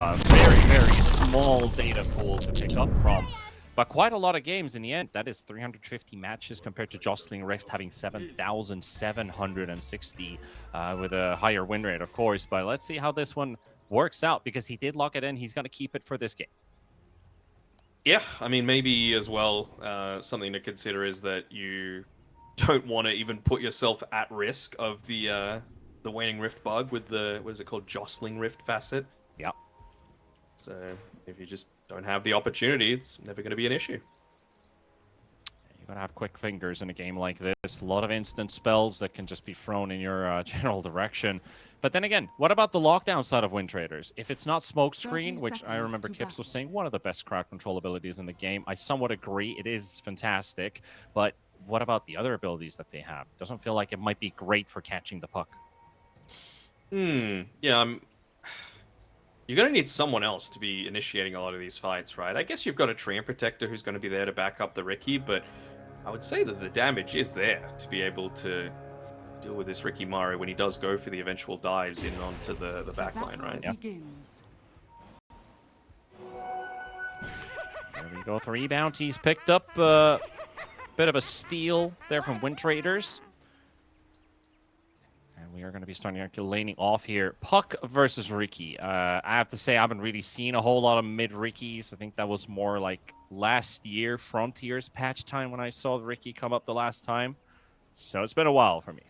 very small data pool to pick up from, but quite a lot of games in the end. That is 350 matches compared to Jostling Rift having 7,760 with a higher win rate, of course. But let's see how this one works out, because he did lock it in. He's going to keep it for this game. Yeah, I mean, maybe as well, something to consider is that you don't want to even put yourself at risk of the waning rift bug with the, what is it called, jostling rift facet. Yeah. So if you just don't have the opportunity, it's never going to be an issue. You gotta have quick fingers in a game like this. A lot of instant spells that can just be thrown in your general direction. But then again, what about the lockdown side of WINTRADERs? If it's not smokescreen, which I remember Kips was saying one of the best crowd control abilities in the game, I somewhat agree. It is fantastic. But what about the other abilities that they have? Doesn't feel like it might be great for catching the puck. Yeah, you're going to need someone else to be initiating a lot of these fights, right? I guess you've got a Treant Protector who's going to be there to back up the Ricky, but I would say that the damage is there to be able to deal with this Ricky Mario when he does go for the eventual dives in onto the back line, right? Yeah. There we go. 3 bounties picked up. Bit of a steal there from WINTRADERs. And we are going to be starting laning off here. Puck versus Ricky. I have to say I haven't really seen a whole lot of mid-Rickies. I think that was more like last year, Frontiers patch time, when I saw Ricky come up the last time. So it's been a while for me.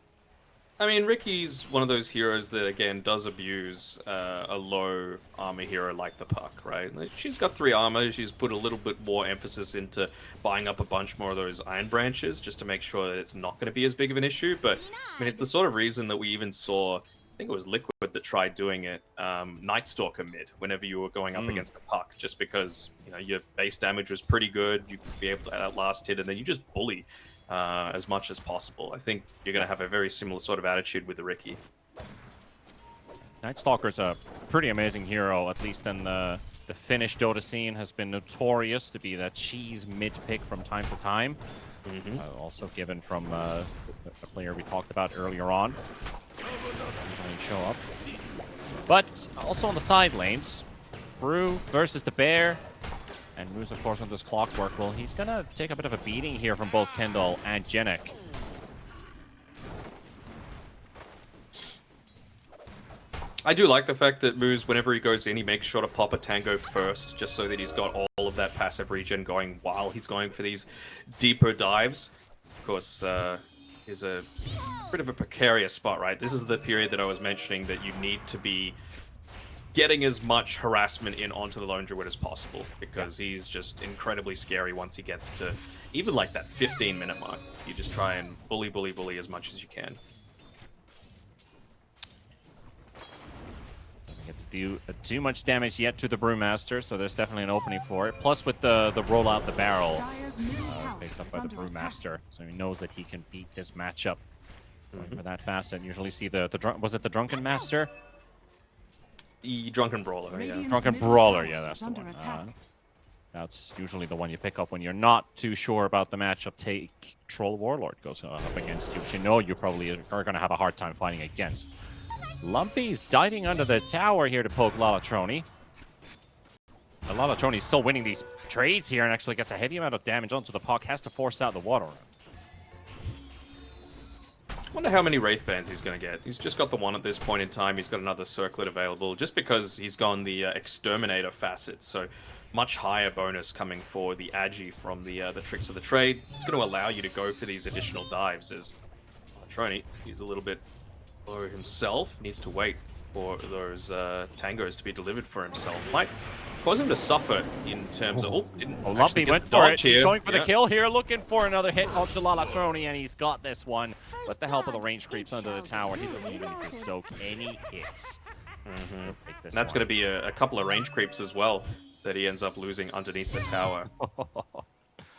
I mean, Ricky's one of those heroes that, again, does abuse a low armor hero like the Puck, right? Like, she's got 3 armor. She's put a little bit more emphasis into buying up a bunch more of those Iron Branches just to make sure that it's not going to be as big of an issue. But, I mean, it's the sort of reason that we even saw, I think it was Liquid that tried doing it, Night Stalker mid, whenever you were going up against the Puck, just because, you know, your base damage was pretty good. You'd be able to add that last hit, and then you just bully as much as possible. I think you're going to have a very similar sort of attitude with the Ricky. Night Stalker's a pretty amazing hero, at least in the Finnish Dota scene. Has been notorious to be that cheese mid pick from time to time. Also given from the player we talked about earlier on. Usually show up. But also on the side lanes, Brew versus the Bear. And Moose, of course, on this Clockwork, well, he's going to take a bit of a beating here from both Kendall and Jenik. I do like the fact that Moose, whenever he goes in, he makes sure to pop a Tango first, just so that he's got all of that passive regen going while he's going for these deeper dives. Of course, is a bit of a precarious spot, right? This is the period that I was mentioning that you need to be getting as much harassment in onto the Lone Druid as possible, because he's just incredibly scary once he gets to even like that 15-minute mark. You just try and bully as much as you can. Doesn't get to do too much damage yet to the Brewmaster, so there's definitely an opening for it. Plus with the roll out the barrel picked up by the Brewmaster, so he knows that he can beat this matchup. Going for that facet. Usually see the was it the Drunken Master? The Drunken Brawler, yeah. Drunken Brawler, yeah, that's the one. That's usually the one you pick up when you're not too sure about the matchup. Take Troll Warlord goes up against you, which you know you probably are going to have a hard time fighting against. Lumpy's diving under the tower here to poke Lalatroni. Lalatroni's still winning these trades here and actually gets a heavy amount of damage onto the puck. Has to force out the water. I wonder how many Wraith Bands he's going to get. He's just got the one at this point in time. He's got another Circlet available just because he's gone the Exterminator facet. So much higher bonus coming for the Agi from the Tricks of the Trade. It's going to allow you to go for these additional dives as Trony, he's a little bit low himself. Needs to wait for those Tangos to be delivered for himself. Might cause him to suffer in terms of... Lumpy went for it. He's going for the kill here, looking for another hit onto Lalatroni, and he's got this one. With the help of the range creeps under the tower, he doesn't even need to soak any hits. That's going to be a couple of range creeps as well that he ends up losing underneath the tower.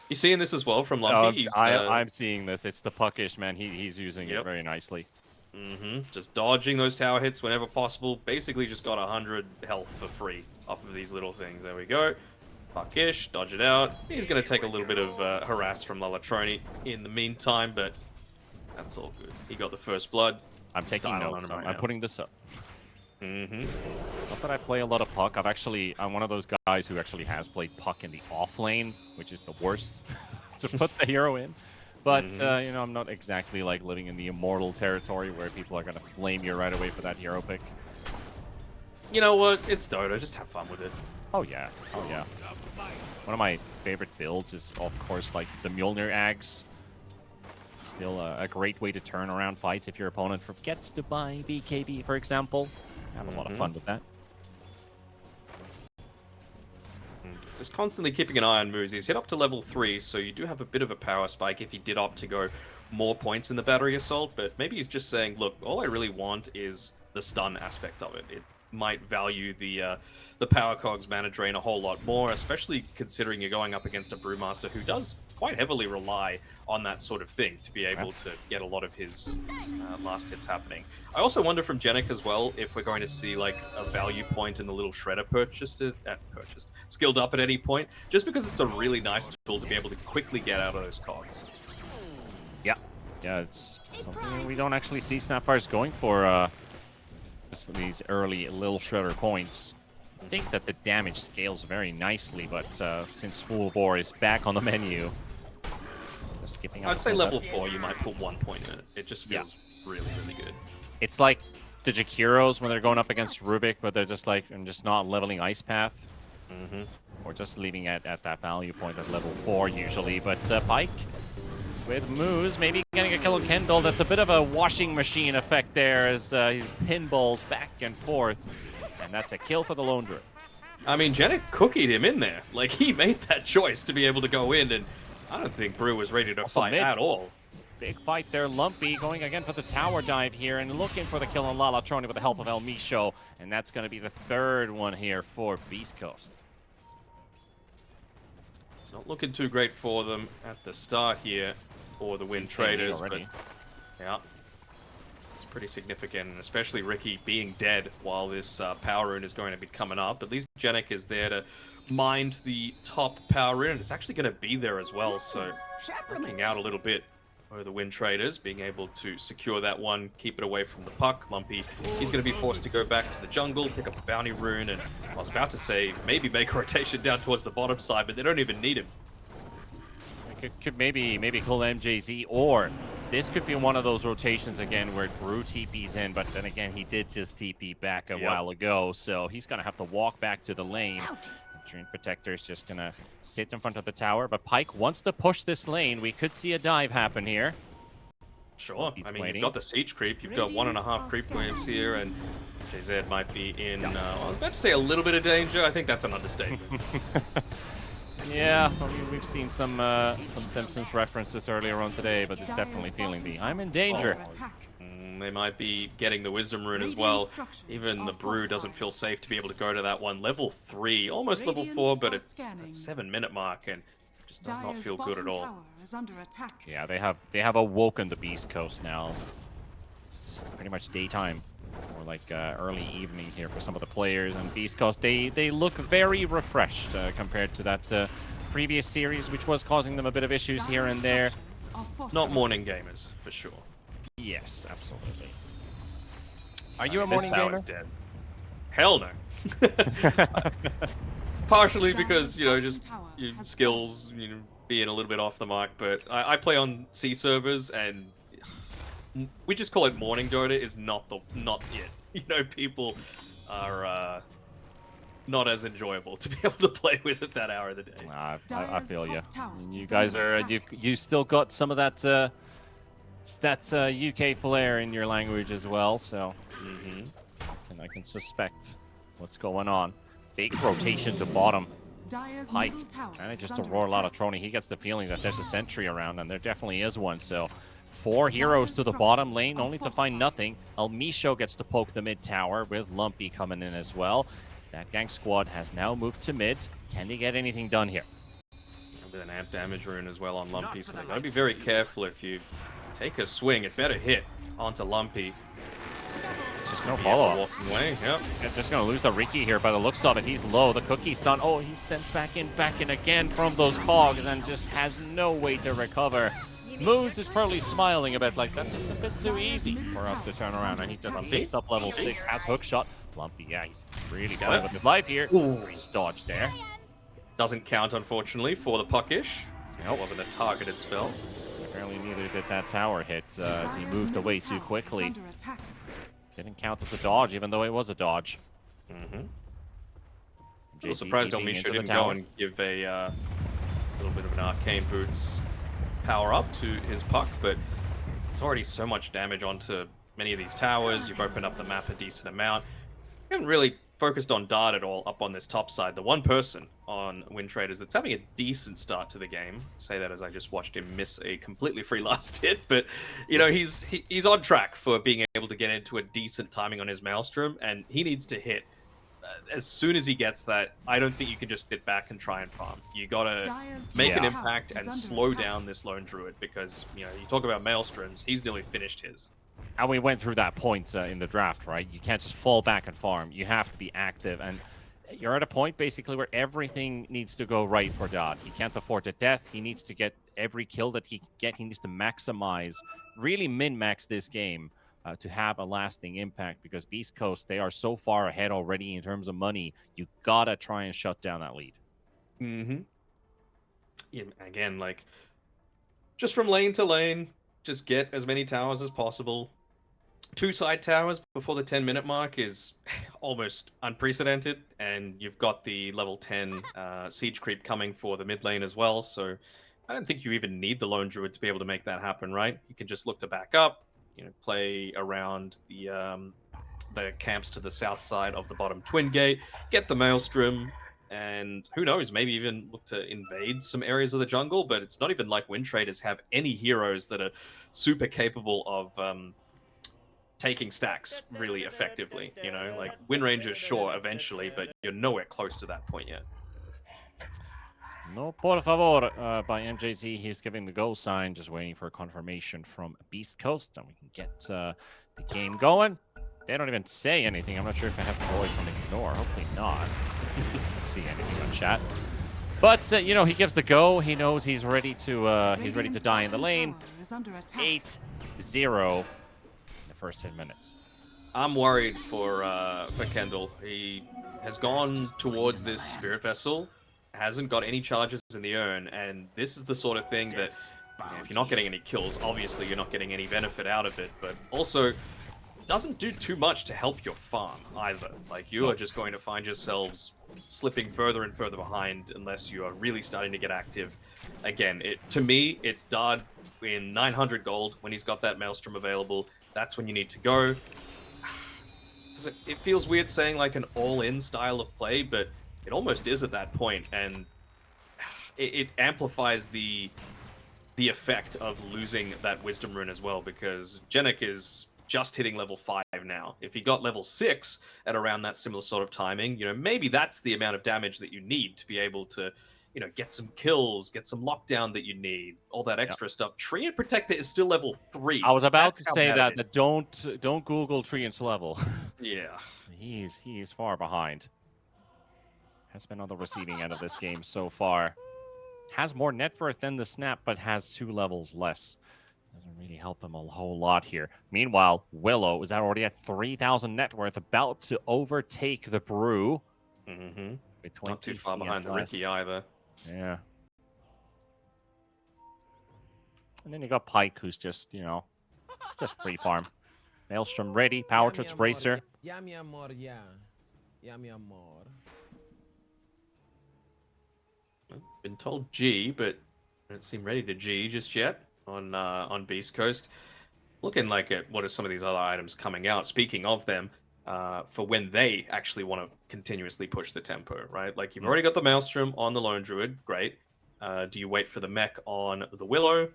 You seeing this as well from Lumpy? I'm seeing this. It's the puckish, man. He's using it very nicely. Just dodging those tower hits whenever possible. Basically just got 100 health for free off of these little things. There we go. Puckish, dodge it out. He's going to take a little bit of harass from Lalatroni in the meantime, but that's all good. He got the first blood. I'm taking notes. I'm putting this up. Not that I play a lot of Puck. I'm one of those guys who actually has played Puck in the off lane, which is the worst to put the hero in. But, you know, I'm not exactly like living in the immortal territory where people are going to flame you right away for that hero pick. You know what? It's Dota. Just have fun with it. Oh, yeah. Oh, yeah. One of my favorite builds is, of course, like the Mjolnir Axe. Still a great way to turn around fights if your opponent forgets to buy BKB, for example. Have a lot of fun with that. Just constantly keeping an eye on moves. He's hit up to level 3, so you do have a bit of a power spike if he did opt to go more points in the battery assault, but maybe he's just saying, look, all I really want is the stun aspect of it. It might value the power cogs mana drain a whole lot more, especially considering you're going up against a Brewmaster who does quite heavily rely on that sort of thing to be able to get a lot of his last hits happening. I also wonder from Jenik as well if we're going to see like a value point in the little shredder skilled up at any point, just because it's a really nice tool to be able to quickly get out of those cogs. Yeah, it's something we don't actually see Snapfire's going for just these early little shredder points. I think that the damage scales very nicely, but since Full Bore is back on the menu, skipping up. I'd say level 4 you might put 1 point in it. It just feels really, really good. It's like the Jakiros when they're going up against Rubik, but they're just like not leveling Ice Path. Or just leaving at that value point at level 4 usually. But Pike with moves, maybe getting a kill on Kendall. That's a bit of a washing machine effect there as he's pinballed back and forth. And that's a kill for the Lone Druid. I mean, Jenik cookied him in there. Like, he made that choice to be able to go in, and I don't think Brew was ready to fight at all. Big fight there. Lumpy going again for the tower dive here and looking for the kill on Lalatroni with the help of El Misho. And that's going to be the third one here for Beast Coast. It's not looking too great for them at the start here for the WINTRADERs. But yeah, it's pretty significant, and especially Ricky being dead while this power rune is going to be coming up. At least Jenik is there to mind the top power rune, and it's actually going to be there as well, so looking out a little bit for the WINTRADERs, being able to secure that one, keep it away from the Puck. Lumpy, he's going to be forced to go back to the jungle, pick up a bounty rune, and I was about to say maybe make a rotation down towards the bottom side, but they don't even need him. Could maybe call MJZ, or this could be one of those rotations again where Brew TP's in, but then again he did just TP back a while ago, so he's going to have to walk back to the lane. Dream Protector is just going to sit in front of the tower, but Pike wants to push this lane. We could see a dive happen here. Sure. I mean, you've got the siege creep. You've got 1.5 creep waves here, and JZ might be in, I was about to say a little bit of danger. I think that's an understatement. Yeah, I mean, we've seen some Simpsons references earlier on today, but he's definitely feeling the I'm in danger. They might be getting the Wisdom Rune as well. Even the Brew doesn't feel safe to be able to go to that one. Level 3, almost level 4, but it's that 7-minute mark, and just does not feel good at all. Yeah, they have awoken the Beast Coast now. It's pretty much daytime, or like early evening here for some of the players. And Beast Coast, they look very refreshed compared to that previous series, which was causing them a bit of issues here and there. Not morning gamers, for sure. Yes, absolutely. Are you a morning gamer? This tower's dead. Hell no. Partially because, you know, just your skills, you know, being a little bit off the mark, but I play on C servers, and we just call it morning Dota. Is not yet. You know, people are not as enjoyable to be able to play with at that hour of the day. I feel you. You guys are you still got some of that UK flair in your language as well, so I can suspect what's going on. Big rotation to bottom. Pike manages to roar Lalatroni. He gets the feeling that there's a sentry around, and there definitely is one. So 4 heroes to the bottom lane, only to find nothing. El Misho gets to poke the mid tower with Lumpy coming in as well. That gang squad has now moved to mid. Can they get anything done here? With an amp damage rune as well on Lumpy, so they've got to be very careful. If you take a swing, it better hit onto Lumpy. Just no follow-up. Walking away, yep. Just going to lose the Ricky here by the looks of it. He's low. The cookie's done. Oh, he's sent back in again from those cogs and just has no way to recover. Moose is probably smiling a bit, like, that's a bit too easy for us to turn around. And he just picked up level 6, has hook shot. Lumpy, yeah, he's really playing with his life here. Nice dodge there. Doesn't count, unfortunately, for the puckish. It wasn't a targeted spell. Apparently neither did that tower hit as he moved away too quickly. Didn't count as a dodge, even though it was a dodge. I'm surprised Elmisha didn't go and give a little bit of an arcane boots power up to his puck, but it's already so much damage onto many of these towers. You've opened up the map a decent amount. You haven't really focused on Dart at all up on this top side. The one person on WINTRADERs that's having a decent start to the game. I say that as I just watched him miss a completely free last hit, but you know he's on track for being able to get into a decent timing on his Maelstrom, and he needs to hit as soon as he gets that. I don't think you can just sit back and try and farm. You gotta make an impact and slow down this lone druid, because you know you talk about Maelstroms, he's nearly finished his. And we went through that point in the draft, right? You can't just fall back and farm. You have to be active, and you're at a point basically where everything needs to go right for Dot. He can't afford a death. He needs to get every kill that he can get. He needs to maximize, really min-max this game to have a lasting impact, because Beast Coast, they are so far ahead already in terms of money. You gotta try and shut down that lead. Yeah, again, like, just from lane to lane, just get as many towers as possible. 2 side towers before the 10-minute mark is almost unprecedented, and you've got the level 10 siege creep coming for the mid lane as well, so I don't think you even need the lone druid to be able to make that happen, right? You can just look to back up, you know, play around the camps to the south side of the bottom twin gate, get the Maelstrom, and who knows, maybe even look to invade some areas of the jungle. But it's not even like WINTRADERs have any heroes that are super capable of taking stacks really effectively. You know, like Windranger, sure, eventually, but you're nowhere close to that point yet. No por favor by MJZ. He's giving the go sign, just waiting for a confirmation from Beast Coast, and we can get the game going. They don't even say anything. I'm not sure if I have to avoid something to ignore. Hopefully not. Can't see anything on chat. But you know, he gives the go. He knows he's ready to die in the lane. 8-0 in the first 10 minutes. I'm worried for Kendall. He has gone towards this Spirit Vessel, hasn't got any charges in the urn, and this is the sort of thing that, you know, if you're not getting any kills, obviously you're not getting any benefit out of it, but also doesn't do too much to help your farm either. Like, you are just going to find yourselves slipping further and further behind unless you are really starting to get active. Again, to me, it's Dard in 900 gold when he's got that Maelstrom available. That's when you need to go. It feels weird saying like an all-in style of play, but it almost is at that point, and it amplifies the effect of losing that Wisdom Rune as well, because Jenik is just hitting level 5 now. If he got level 6 at around that similar sort of timing, you know, maybe that's the amount of damage that you need to be able to, you know, get some kills, get some lockdown that you need, all that extra stuff. Treant Protector is still level 3. I was about to say that don't Google Treant's level. Yeah. He's far behind. Has been on the receiving end of this game so far. Has more net worth than the Snap, but has 2 levels less. Doesn't really help him a whole lot here. Meanwhile, Willow is already at 3,000 net worth, about to overtake the Brew. With 20 Not too far behind the less. Ricky either. Yeah. And then you got Pike, who's just, you know, just free farm. Maelstrom ready, power trips bracer. Yeah, mi amor, yeah. Yeah, mi amor. Been told G, but don't seem ready to G just yet on Beast Coast. Looking like at what are some of these other items coming out. Speaking of them, for when they actually want to continuously push the tempo, right? Like, you've already got the Maelstrom on the Lone Druid, great. Do you wait for the mech on the Willow?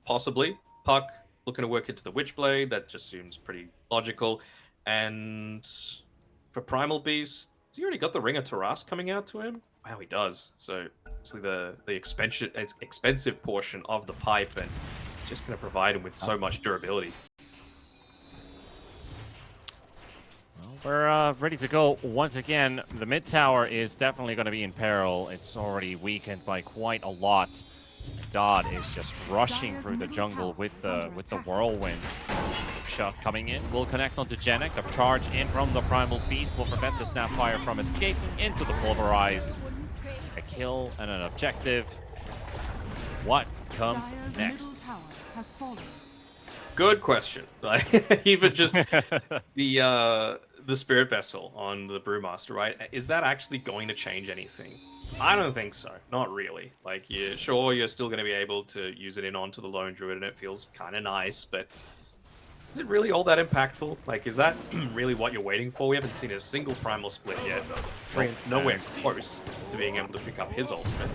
Possibly. Puck looking to work into the Witchblade, that just seems pretty logical. And for Primal Beast, has he already got the Ring of Taras coming out to him? Wow, he does. So obviously the expensive portion of the pipe, and it's just going to provide him with so much durability. Well, we're ready to go once again. The mid tower is definitely going to be in peril. It's already weakened by quite a lot. Dodd is just rushing through the jungle with the whirlwind. Shot coming in, will connect onto Genek. A charge in from the Primal Beast will prevent the Snapfire from escaping into the Pulverize. A kill and an objective. What comes next? Good question. Like, even just the Spirit Vessel on the Brewmaster, right? Is that actually going to change anything? I don't think so. Not really. Like, sure, you're still going to be able to use it in onto the Lone Druid, and it feels kind of nice, but is it really all that impactful? Like, is that really what you're waiting for? We haven't seen a single Primal split yet. Trent's nowhere close to being able to pick up his ultimate.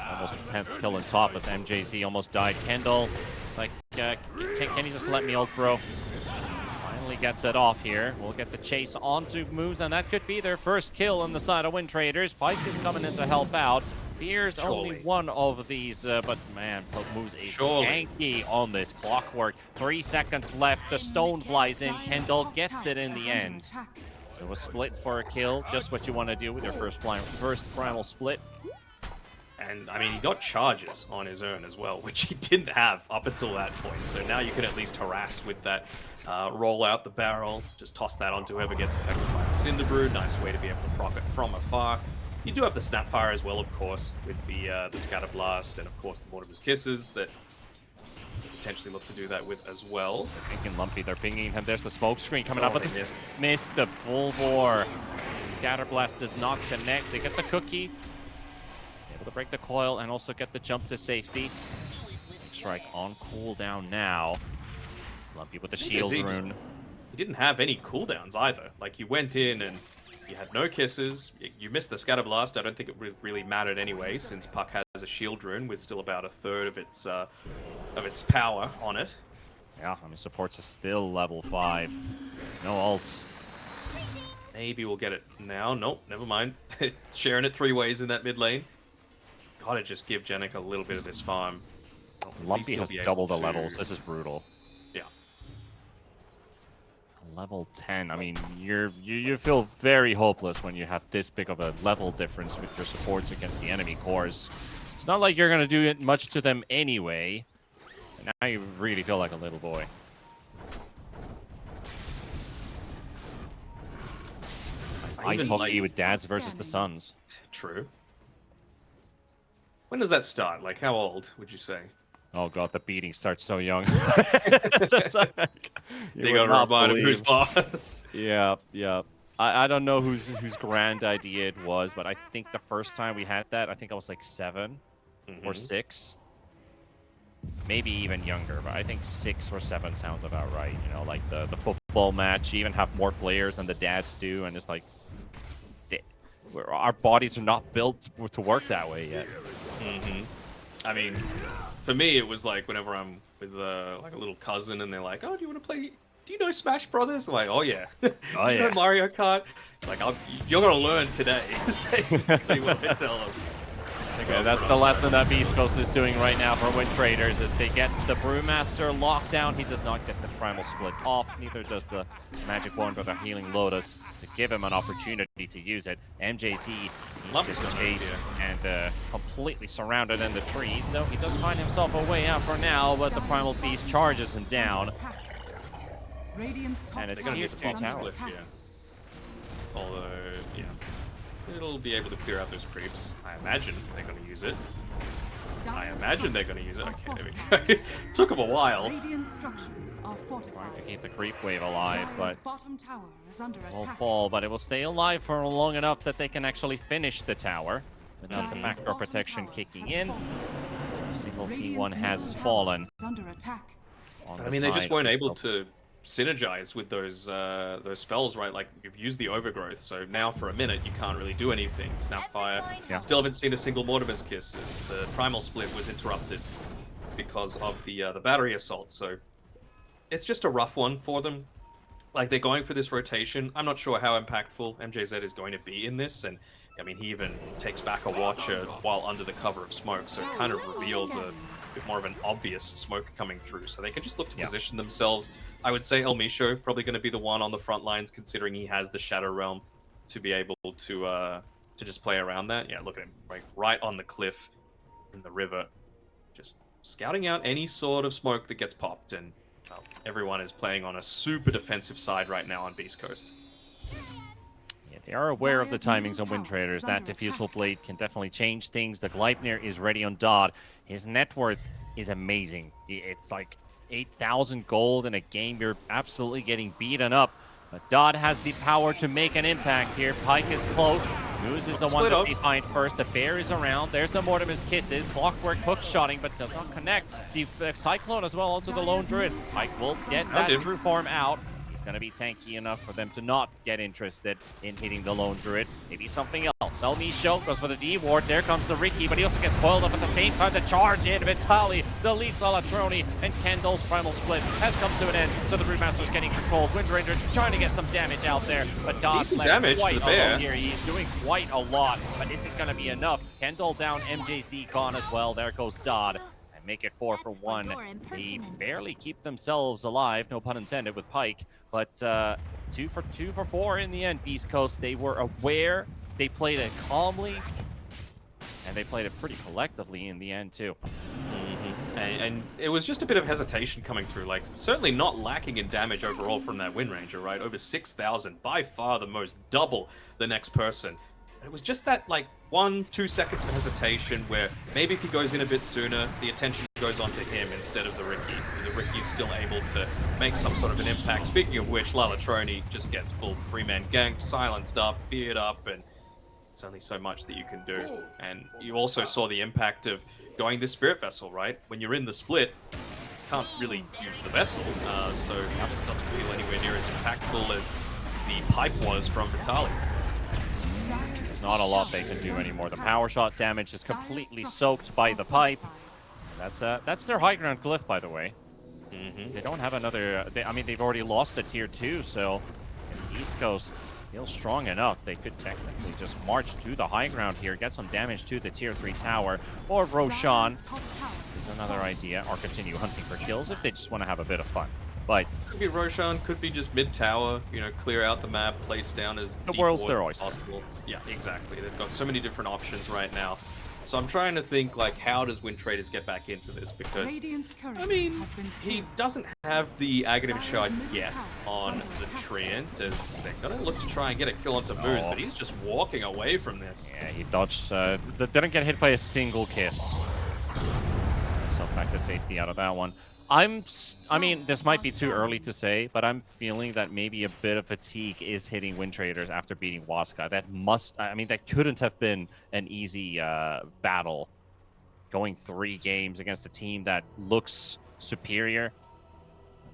Almost 10th kill on top as MJZ almost died. Kendall, like, can you just let me ult, bro? Finally gets it off here. We'll get the chase onto Moose, and that could be their first kill on the side of WINTRADERs. Pike is coming in to help out. Fear's only one of these, but man, Moose is tanky on this Clockwork. 3 seconds left. The stone flies in. Kendall gets it in the end. So a split for a kill, just what you want to do with your first primal split. And, I mean, he got charges on his own as well, which he didn't have up until that point. So now you can at least harass with that, roll out the barrel, just toss that onto whoever gets affected by the Cinderbrew. Nice way to be able to proc it from afar. You do have the Snapfire as well, of course, with the Scatterblast and, of course, the Mortimer's Kisses that potentially look to do that with as well. They're thinking Lumpy, they're pinging him. There's the smoke screen coming up, but they missed the full bore. Scatterblast does not connect. They get the cookie. Able to break the coil and also get the jump to safety. Strike on cooldown now. Lumpy with the shield rune. He didn't have any cooldowns either. Like, you went in and you had no kisses. You missed the Scatterblast. I don't think it really mattered anyway, since Puck has a shield rune with still about a third of its power on it. Yeah, I mean, supports is still level 5. No ults. Maybe we'll get it now. Nope, never mind. Sharing it 3 ways in that mid lane. Gotta just give Genek a little bit of this farm. Lumpy has double the levels. This is brutal. Yeah. Level 10. I mean, you feel very hopeless when you have this big of a level difference with your supports against the enemy cores. It's not like you're gonna do much to them anyway. And now you really feel like a little boy. Ice hockey with dads versus the sons. True. When does that start? Like, how old would you say? Oh god, the beating starts so young. They got to remind him who's boss. Yeah. I don't know whose grand idea it was, but I think the first time we had that, I think I was like 7 or 6. Maybe even younger, but I think 6 or 7 sounds about right. You know, like the football match, you even have more players than the dads do, and it's like our bodies are not built to work that way yet. I mean, for me, it was like whenever I'm with like a little cousin and they're like, "Oh, do you want to play? Do you know Smash Brothers?" I'm like, "Oh yeah." Do you know Mario Kart? Like, you're gonna learn today. Is basically what I tell them. Yeah, that's the lesson that beastcoast is doing right now for WINTRADERs, is they get the Brewmaster lockdown. He does not get the Primal Split off, neither does the Magic Wand or the Healing Lotus to give him an opportunity to use it. MJZ is just chased and completely surrounded in the trees. Though he does find himself a way out for now, but the Primal Beast charges him down. And it's here to 2 towers. Although, yeah. It'll be able to clear out those creeps. I imagine they're going to use it. Okay, there we go. Took them a while. Trying to keep the creep wave alive, but it will fall. But it will stay alive for long enough that they can actually finish the tower without the backdoor protection kicking in. A single T1 has fallen. I mean, they just weren't able to synergize with those spells, right? Like, you've used the overgrowth, so now for a minute you can't really do anything. Snapfire. Still haven't seen a single Mortimer's Kisses. The primal split was interrupted because of the battery assault, so it's just a rough one for them. Like, they're going for this rotation. I'm not sure how impactful MJZ is going to be in this, and I mean, he even takes back a Watcher while under the cover of smoke, so it kind of reveals a bit more of an obvious smoke coming through, so they can just look to position themselves. I would say El Misho probably going to be the one on the front lines, considering he has the Shadow Realm to be able to just play around that. Yeah, look at him, right on the cliff in the river. just scouting out any sort of smoke that gets popped, and well, everyone is playing on a super defensive side right now on Beast Coast. Yeah, they are aware of the timings on WINTRADERs. That Diffusal Blade can definitely change things. The Gleipnir is ready on Dodd. His net worth is amazing. It's like 8,000 gold in a game. You're absolutely getting beaten up. But Dodd has the power to make an impact here. Pyke is close. Moose is the one that they find first. The bear is around. There's the Mortimer's Kisses. Clockwork hook shotting, but does not connect. The Cyclone as well onto the Lone Druid. Pyke will get that true form out. He's going to be tanky enough for them to not get interested in hitting the Lone Druid. Maybe something else. Elmisho goes for the D-Ward. There comes the Ricky, but he also gets coiled up at the same time. The charge in. Vitali deletes Lalatroni, and Kendall's Primal Split has come to an end. So the Brewmaster's getting control. WINTRADERs trying to get some damage out there, but Dodd's left quite alone here. He's doing quite a lot, but is it going to be enough? Kendall down, MJC gone as well. There goes Dodd. Make it 4-for-1. They barely keep themselves alive, no pun intended, with Pyke. But 2 for 4 in the end. Beast Coast, they were aware. They played it calmly, and they played it pretty collectively in the end too. And it was just a bit of hesitation coming through. Like, certainly not lacking in damage overall from that Wind Ranger, right? Over 6,000, by far the most, double the next person. It was just that, like, 1-2 seconds of hesitation where maybe if he goes in a bit sooner, the attention goes on to him instead of the Ricky. The Ricky's still able to make some sort of an impact. Speaking of which, Lalatroni just gets full 3-man ganked, silenced up, feared up, and it's only so much that you can do. And you also saw the impact of going this Spirit Vessel, right? When you're in the split, you can't really use the Vessel, so it just doesn't feel anywhere near as impactful as the pipe was from Vitali. Not a lot they can do anymore. The power shot damage is completely soaked by the pipe. That's their high ground glyph, by the way. They don't have another. I mean, they've already lost the tier 2, so the East Coast feels strong enough. They could technically just march to the high ground here, get some damage to the tier 3 tower, or Roshan is another idea, or continue hunting for kills if they just want to have a bit of fun. But could be Roshan, could be just mid tower, you know, clear out the map, place down as the world's their oyster. Possible. Yeah, exactly. They've got so many different options right now. So I'm trying to think, like, how does WINTRADERs get back into this? Because, I mean, he doesn't have the Aghanim Shard yet on the Treant, as they're going to look to try and get a kill onto Moose, but he's just walking away from this. Yeah, he dodged. Didn't get hit by a single kiss. Himself back to safety out of that one. I mean, this might be too early to say, but I'm feeling that maybe a bit of fatigue is hitting WINTRADERs after beating Waska. That couldn't have been an easy battle. Going 3 games against a team that looks superior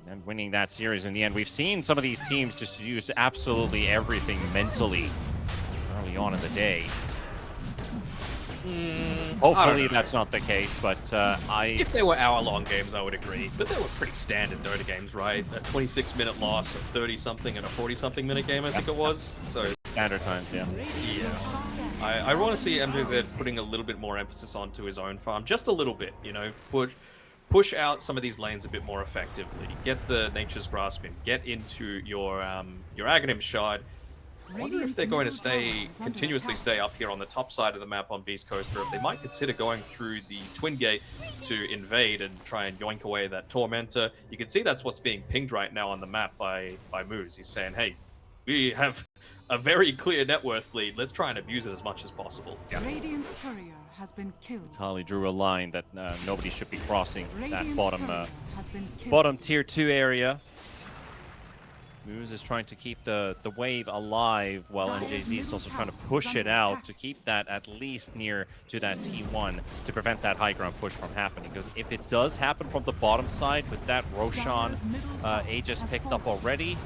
and then winning that series in the end. We've seen some of these teams just use absolutely everything mentally early on in the day. Hopefully that's not the case, but if they were hour-long games, I would agree. But they were pretty standard Dota games, right? A 26-minute loss, a 30-something, and a 40-something minute game, I think it was. So standard times, yeah. Yeah. I want to see MJZ putting a little bit more emphasis onto his own farm, just a little bit, you know. Push out some of these lanes a bit more effectively. Get the Nature's Grasp in. Get into your Aghanim Shard. I wonder if they're going to continuously stay up here on the top side of the map on Beast Coast, or if they might consider going through the Twin Gate to invade and try and yoink away that Tormentor. You can see that's what's being pinged right now on the map by Moose. He's saying, hey, we have a very clear net worth lead. Let's try and abuse it as much as possible. Radiant's courier has been killed. Tali drew a line that nobody should be crossing that bottom tier 2 area. Moose is trying to keep the wave alive, while MJZ is also trying to push it out to keep that at least near to that T1 to prevent that high ground push from happening. Because if it does happen from the bottom side with that Roshan Aegis picked up already,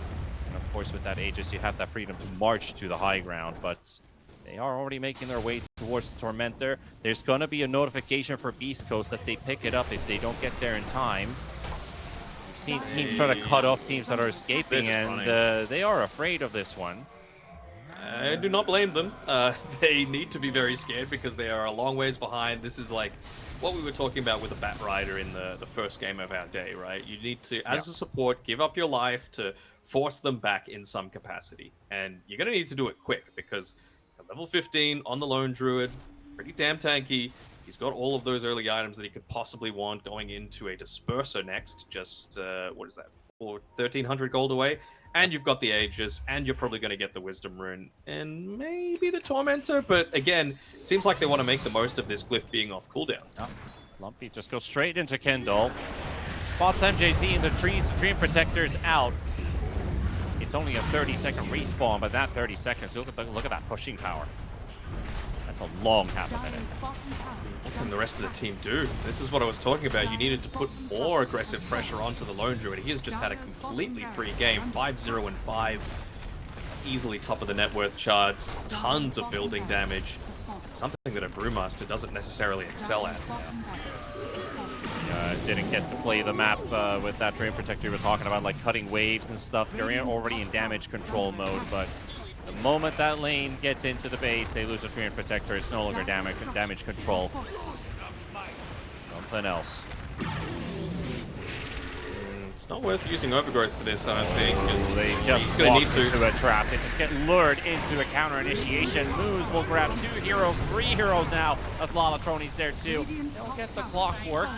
and of course with that Aegis you have that freedom to march to the high ground, but they are already making their way towards the Tormentor. There's going to be a notification for Beast Coast that they pick it up if they don't get there in time. Seen teams try to cut off teams that are escaping, and they are afraid of this one. I do not blame them. They need to be very scared because they are a long ways behind. This is like what we were talking about with the Bat Rider in the first game of our day, right? You need to, as a support, give up your life to force them back in some capacity. And you're going to need to do it quick because at level 15 on the Lone Druid, pretty damn tanky. He's got all of those early items that he could possibly want going into a Disperser next. Just, what is that? Or 1,300 gold away. And you've got the Aegis, and you're probably going to get the Wisdom Rune, and maybe the Tormentor. But again, seems like they want to make the most of this glyph being off cooldown. Oh, Lumpy just goes straight into Kendall. Spots MJZ in the trees. The Dream Protector's out. It's only a 30-second respawn, but that 30 seconds, look at that pushing power. That's a long half a minute. What can the rest of the team do? This is what I was talking about. You needed to put more aggressive pressure onto the Lone Druid. He has just had a completely free game. 5-0 and 5. Easily top of the net worth charts. Tons of building damage. Something that a Brewmaster doesn't necessarily excel at. Didn't get to play the map with that Dream Protector we were talking about, like cutting waves and stuff. They're already in damage control mode, but the moment that lane gets into the base, they lose a Dream Protector. It's no longer damage control. Something else. It's not worth using Overgrowth for this, I don't think. They just he's gonna walk need to. into a trap. They just get lured into a counter initiation. Moose will grab 2 heroes, 3 heroes now. As Lalatroni's there too. They'll get the clockwork.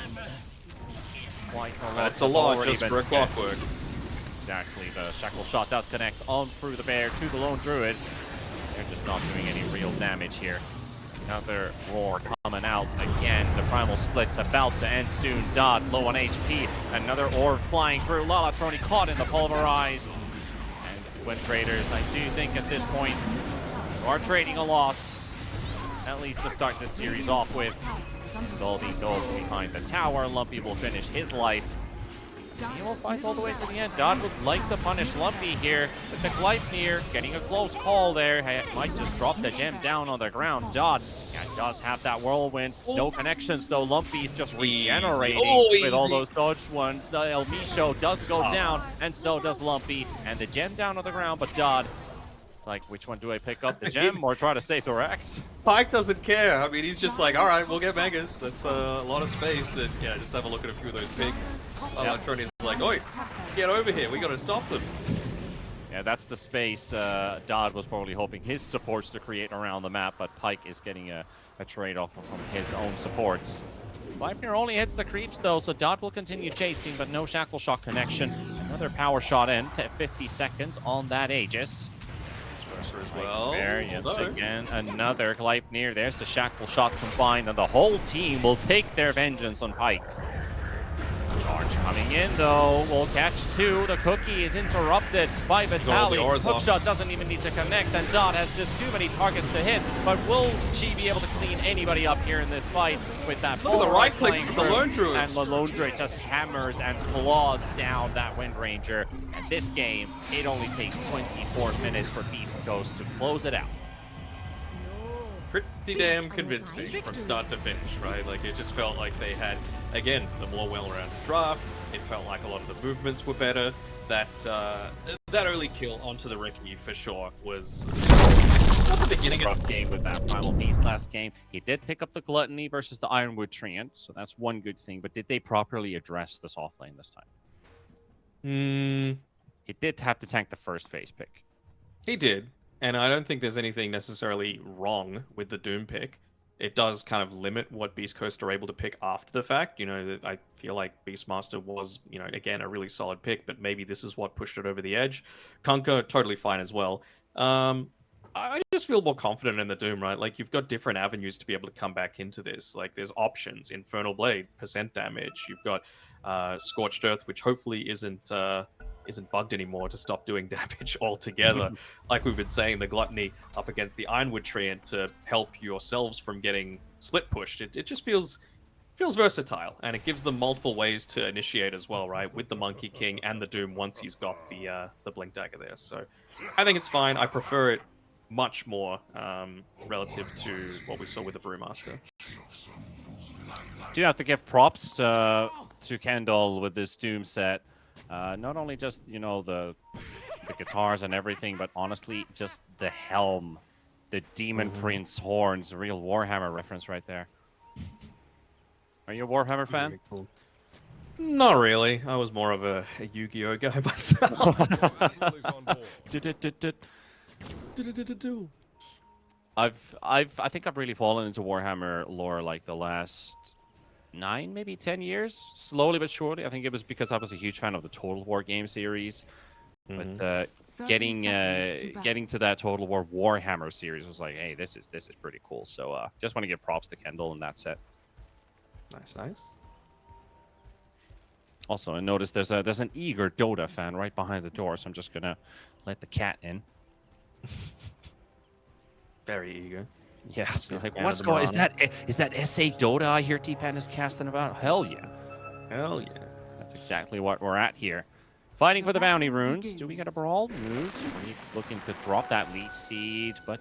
That's a lot just for a clockwork. Exactly. The Shackle Shot does connect on through the bear to the Lone Druid. They're just not doing any real damage here. Another roar coming out again. The Primal Split's about to end soon. Dodd low on HP. Another orb flying through. Lalatroni caught in the Pulverize. And WINTRADERs, I do think at this point, you are trading a loss. At least to start this series off with. Goldie goes behind the tower. Lumpy will finish his life. He will fight all the way to the end. Dodd would like to punish Lumpy here with the Gleipnir, getting a close call there. Hey, might just drop the gem down on the ground. Dodd does have that whirlwind. No connections though. Lumpy's just regenerating with all those dodged ones. El Misho does go down, and so does Lumpy. And the gem down on the ground, but Dodd, it's like, which one do I pick up, the gem or try to save the Rex? Pyke doesn't care. I mean, he's just like, all right, we'll get Megas. That's a lot of space. And yeah, just have a look at a few of those pigs. Electronia's like, oi, get over here. We got to stop them. Yeah, that's the space Dodd was probably hoping his supports to create around the map, but Pyke is getting a trade-off from his own supports. Gleipnir only hits the creeps though, so Dodd will continue chasing, but no Shackle Shot connection. Another power shot in to 50 seconds on that Aegis. As well. Once again, another Gleipnir. There's the Shackle Shot combined, and the whole team will take their vengeance on Pyke. Charge coming in though, will catch 2. The cookie is interrupted by Vitaly. Hookshot doesn't even need to connect, and Dodd has just too many targets to hit. But will she be able to clean anybody up here in this fight with that? Look at the right click from the Lone Druid. And the Lone Druid just hammers and claws down that Wind Ranger. And this game, it only takes 24 minutes for beastcoast to close it out. Pretty damn convincing from start to finish, right? Like, it just felt like they had, again, the more well-rounded draft. It felt like a lot of the movements were better. That early kill onto the Ricky, for sure, was not the beginning. A rough game with that Primal Beast last game. He did pick up the Gluttony versus the Ironwood Treant, so that's one good thing. But did they properly address the soft lane this time? He did have to tank the first phase pick. He did. And I don't think there's anything necessarily wrong with the Doom pick. It does kind of limit what Beast Coast are able to pick after the fact. You know, I feel like Beastmaster was, you know, again, a really solid pick, but maybe this is what pushed it over the edge. Kunkka, totally fine as well. I just feel more confident in the Doom, right? Like, you've got different avenues to be able to come back into this. Like, there's options. Infernal Blade, % damage. You've got Scorched Earth, which hopefully isn't bugged anymore to stop doing damage altogether. Like we've been saying, the Gluttony up against the Ironwood Treant to help yourselves from getting split pushed. It just feels versatile, and it gives them multiple ways to initiate as well, right? With the Monkey King and the Doom once he's got the Blink Dagger there. So I think it's fine. I prefer it much more relative to what we saw with the Brewmaster. Do have to give props to Kendall with this Doom set. Not only just, you know, the guitars and everything, but honestly, just the helm, the Demon Prince horns, a real Warhammer reference right there. Are you a Warhammer fan? Cool. Not really. I was more of a Yu-Gi-Oh guy myself. I think I've really fallen into Warhammer lore like the last 9, maybe 10 years, slowly but surely. I think it was because I was a huge fan of the Total War game series, but 30 getting seconds to battle. getting to that Total War Warhammer series was like, hey, this is pretty cool. So just want to give props to Kendall in that set. Nice, nice. Also, I noticed there's an eager Dota fan right behind the door, so I'm just gonna let the cat in. Very eager. Yeah, it's like, Out what's of the going? Is Mirana. that SA Dota I hear T-Pan is casting about? Hell yeah, Hell yeah. that's exactly what we're at here. Fighting for the bounty battle runes. Do we get a begins. brawl? Moves. We're looking to drop that lead seed, but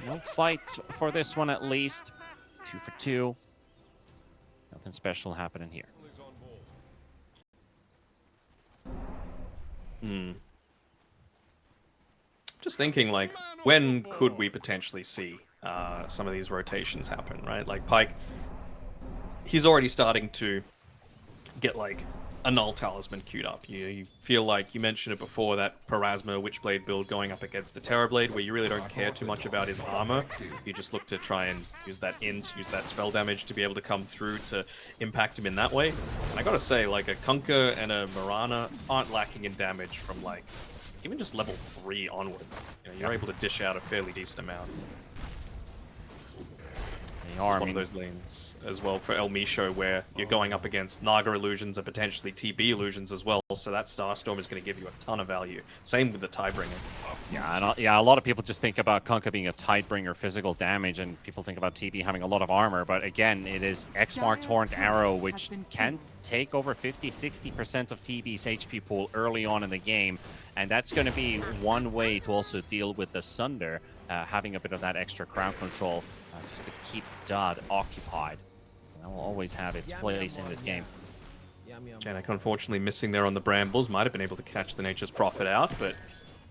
no fight for this one at least. 2 for 2. Nothing special happening here. Just thinking, like, when could we potentially see some of these rotations happen, right? Like, Pyke, he's already starting to get, like, a Null Talisman queued up. You feel like, you mentioned it before, that Parasma Witchblade build going up against the Terrorblade, where you really don't care too much about his armor. You just look to try and use that use that spell damage to be able to come through to impact him in that way. And I gotta say, like, a Kunkka and a Mirana aren't lacking in damage from, like, even just level 3 onwards. You know, you're able to dish out a fairly decent amount. They are, One of those lanes as well for El Misho, where you're going up against Naga illusions and potentially TB illusions as well, so that Starstorm is going to give you a ton of value. Same with the Tidebringer. Yeah, and a lot of people just think about Kunkka being a Tidebringer physical damage, and people think about TB having a lot of armor, but again, it is X-Mark Torrent Arrow, which can take over 50-60% of TB's HP pool early on in the game, and that's going to be one way to also deal with the Sunder, having a bit of that extra crowd control, just to keep Dud occupied. That will always have its place in this game. Janek unfortunately missing there on the Brambles, might have been able to catch the Nature's Prophet out, but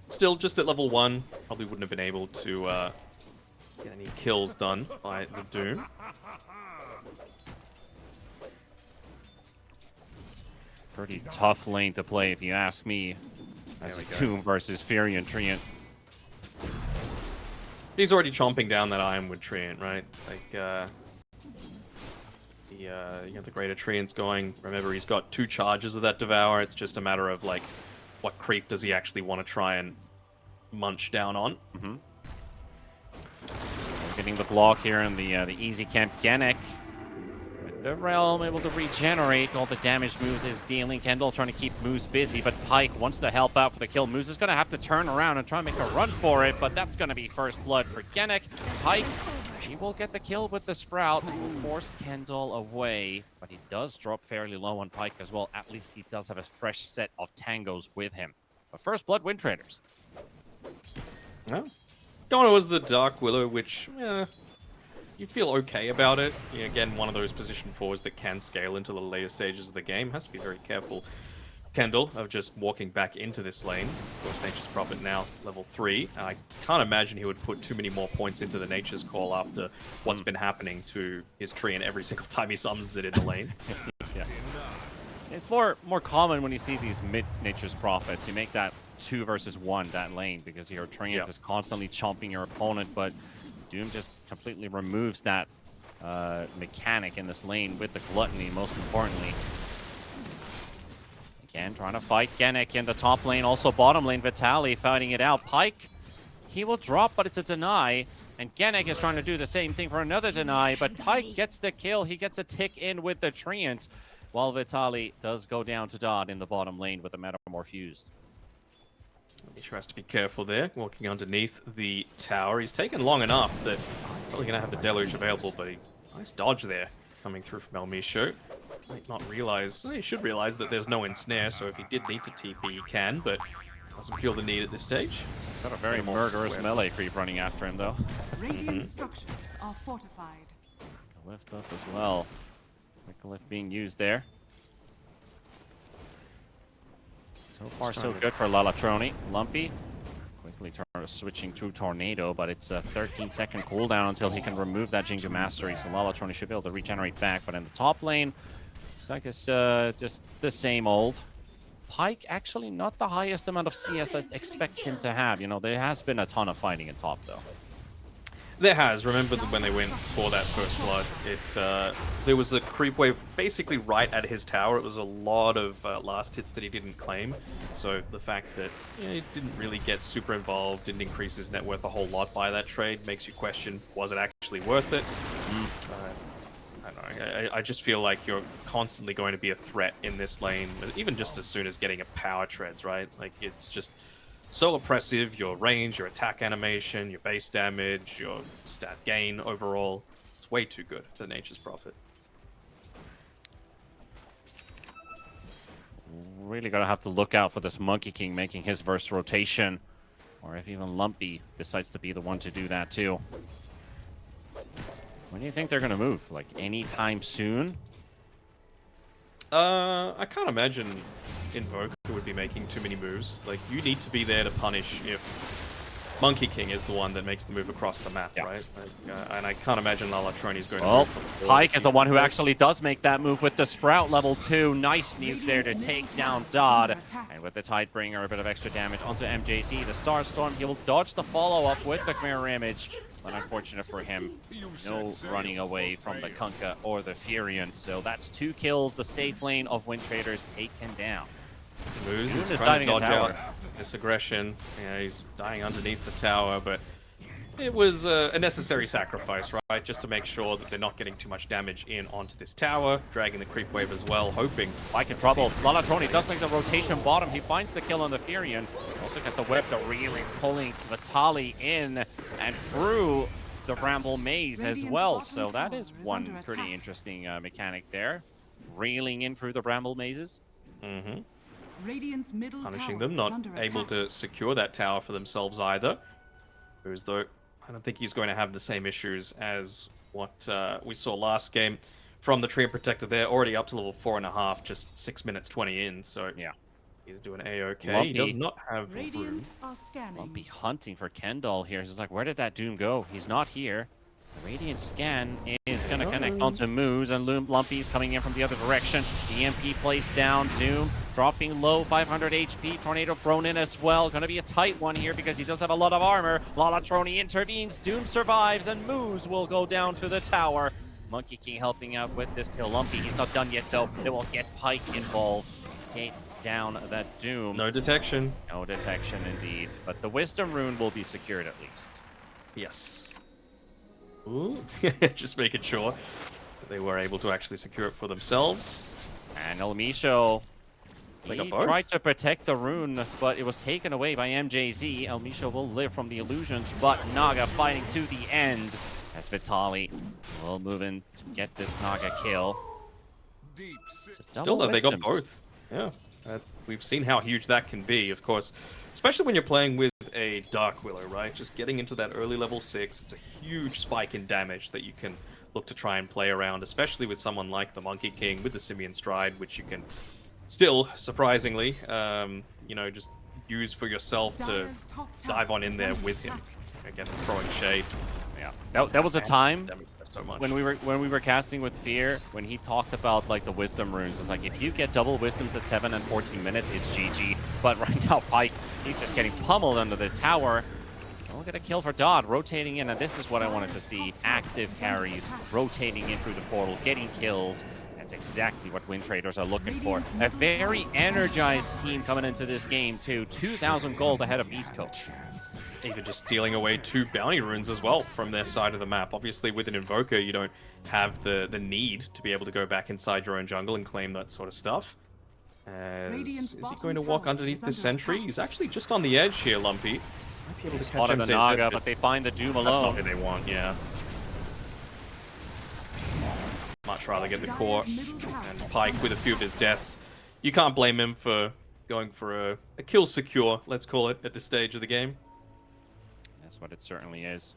still just at level 1, probably wouldn't have been able to get any kills done by the Doom. Pretty tough lane to play if you ask me, as a Doom versus Fury and Treant. He's already chomping down that Ironwood Treant, right? Like, you know, the Greater Treant's going. Remember, he's got 2 charges of that Devour. It's just a matter of, like, what creep does he actually want to try and munch down on? So getting the block here in the easy camp. Genek with the Realm able to regenerate all the damage Moose is dealing. Kendall trying to keep Moose busy, but Pyke wants to help out for the kill. Moose is going to have to turn around and try and make a run for it, but that's going to be first blood for Genek. Pyke, he will get the kill with the Sprout and will force Kendall away, but he does drop fairly low on Pyke as well. At least he does have a fresh set of tangos with him. But first blood, WINTRADERs. No. Donna was the Dark Willow, which, you feel okay about it. Again, one of those position 4s that can scale into the later stages of the game. Has to be very careful, Kendall, of just walking back into this lane. Of course, Nature's Prophet now level 3. I can't imagine he would put too many more points into the Nature's Call after what's been happening to his tree and every single time he summons it in the lane. Yeah. It's more common when you see these mid-Nature's Prophets. You make that 2 versus 1, that lane, because your Treant is constantly chomping your opponent, but Doom just completely removes that mechanic in this lane with the Gluttony, most importantly. Again, trying to fight Genek in the top lane, also bottom lane, Vitaly fighting it out. Pyke, he will drop, but it's a deny, and Genek is trying to do the same thing for another deny, but Pyke gets the kill. He gets a tick in with the Treant, while Vitaly does go down to Dodd in the bottom lane with the Metamorph used. He has to be careful there, walking underneath the tower. He's taken long enough that probably going to have the Deluge available, but nice dodge there coming through from El Misho. Might not realize, he should realize that there's no ensnare, so if he did need to TP, he can, but doesn't feel the need at this stage. Got a very murderous melee creep running after him, though. Radiant structures are fortified. Lift up as well. Quick lift being used there. So far, so good for Lalatroni. Lumpy quickly switching to Tornado, but it's a 13-second cooldown until he can remove that Jingu Mastery, so Lalatroni should be able to regenerate back. But in the top lane, it's like it's just the same old. Pyke actually not the highest amount of CS I expect him to have. You know, there has been a ton of fighting in top, though. There has. Remember when they went for that first blood? There was a creep wave basically right at his tower. It was a lot of last hits that he didn't claim. So the fact that he didn't really get super involved, didn't increase his net worth a whole lot by that trade, makes you question, was it actually worth it? I don't know. I just feel like you're constantly going to be a threat in this lane, even just as soon as getting a power treads, right? Like, it's just so oppressive. Your range, your attack animation, your base damage, your stat gain overall. It's way too good for Nature's Prophet. Really gonna have to look out for this Monkey King making his first rotation. Or if even Lumpy decides to be the one to do that too. When do you think they're gonna move? Like anytime soon? I can't imagine Invoker would be making too many moves. Like, you need to be there to punish if Monkey King is the one that makes the move across the map, right? Like, and I can't imagine Lalatroni is going to move before Pike is the one who actually does make that move with the Sprout level 2. Nice nuke there to take down Dodd. And with the Tidebringer, a bit of extra damage onto MJC. The Starstorm, he will dodge the follow-up with the Mirror Image. But unfortunate for him, no running away from the Kunkka or the Furion. So that's 2 kills. The safe lane of WINTRADERs taken down. Moves Doom is is diving trying to a dodge tower. out this aggression. Yeah, he's dying underneath the tower, but it was a necessary sacrifice, right? Just to make sure that they're not getting too much damage in onto this tower, dragging the creep wave as well, hoping. Pike in trouble. Lalatroni does make the rotation bottom. He finds the kill on the Furion. Also got the whip, the reeling, pulling Vitali in and through the Bramble Maze as well. So that is one pretty interesting mechanic there. Reeling in through the Bramble Mazes. Mm-hmm. Radiant's middle Punishing tower them, is not under able attack. to secure that tower for themselves either. Whereas though, I don't think he's going to have the same issues as what we saw last game from the Treant Protector there, already up to level 4.5, just 6 minutes 20 in, so yeah, he's doing A-okay. Lumpy. He does not have room. Radiant are scanning. Lumpy hunting for Kendall here. He's like, where did that Doom go? He's not here. The Radiant scan is going to connect onto Moose, and Lumpy's coming in from the other direction. The EMP placed down. Doom dropping low, 500 HP. Tornado thrown in as well. Going to be a tight one here because he does have a lot of armor. Lalatroni intervenes. Doom survives, and Moose will go down to the tower. Monkey King helping out with this kill. Lumpy, he's not done yet, though. They will get Pike involved. Take down that Doom. No detection. No detection, indeed. But the Wisdom Rune will be secured at least. Yes. Ooh. Just making sure that they were able to actually secure it for themselves. And Elmisho, They he got both. tried to protect the rune, but it was taken away by MJZ. Elmisho will live from the illusions, but Naga fighting to the end as Vitali will move in to get this Naga kill. Still, though, they got both. Yeah. We've seen how huge that can be, of course. Especially when you're playing with a Dark Willow, right? Just getting into that early level 6, it's a huge spike in damage that you can look to try and play around, especially with someone like the Monkey King with the Simian Stride, which you can still, surprisingly, you know, just use for yourself to dive on in there with him. Again, throwing shade. Yeah, that was a time So much. when we were casting with Fear, when he talked about like the wisdom runes. It's like if you get double wisdoms at 7 and 14 minutes, it's GG. But right now, Pike, he's just getting pummeled under the tower. We'll get a kill for Dodd, rotating in, and this is what I wanted to see. Active carries, rotating in through the portal, getting kills. That's exactly what WINTRADERs are looking for. A very energized team coming into this game, too. 2,000 gold ahead of Beast Coast. Even just stealing away 2 bounty runes as well from their side of the map. Obviously, with an Invoker, you don't have the need to be able to go back inside your own jungle and claim that sort of stuff. Is he going to walk underneath the sentry? He's actually just on the edge here, Lumpy. Might be able to catch Spotted the MJ's Naga, head, but they find the Doom that's not alone. who they want, yeah. Much rather get the core. And Pike with a few of his deaths. You can't blame him for going for a kill secure, let's call it, at this stage of the game. That's what it certainly is.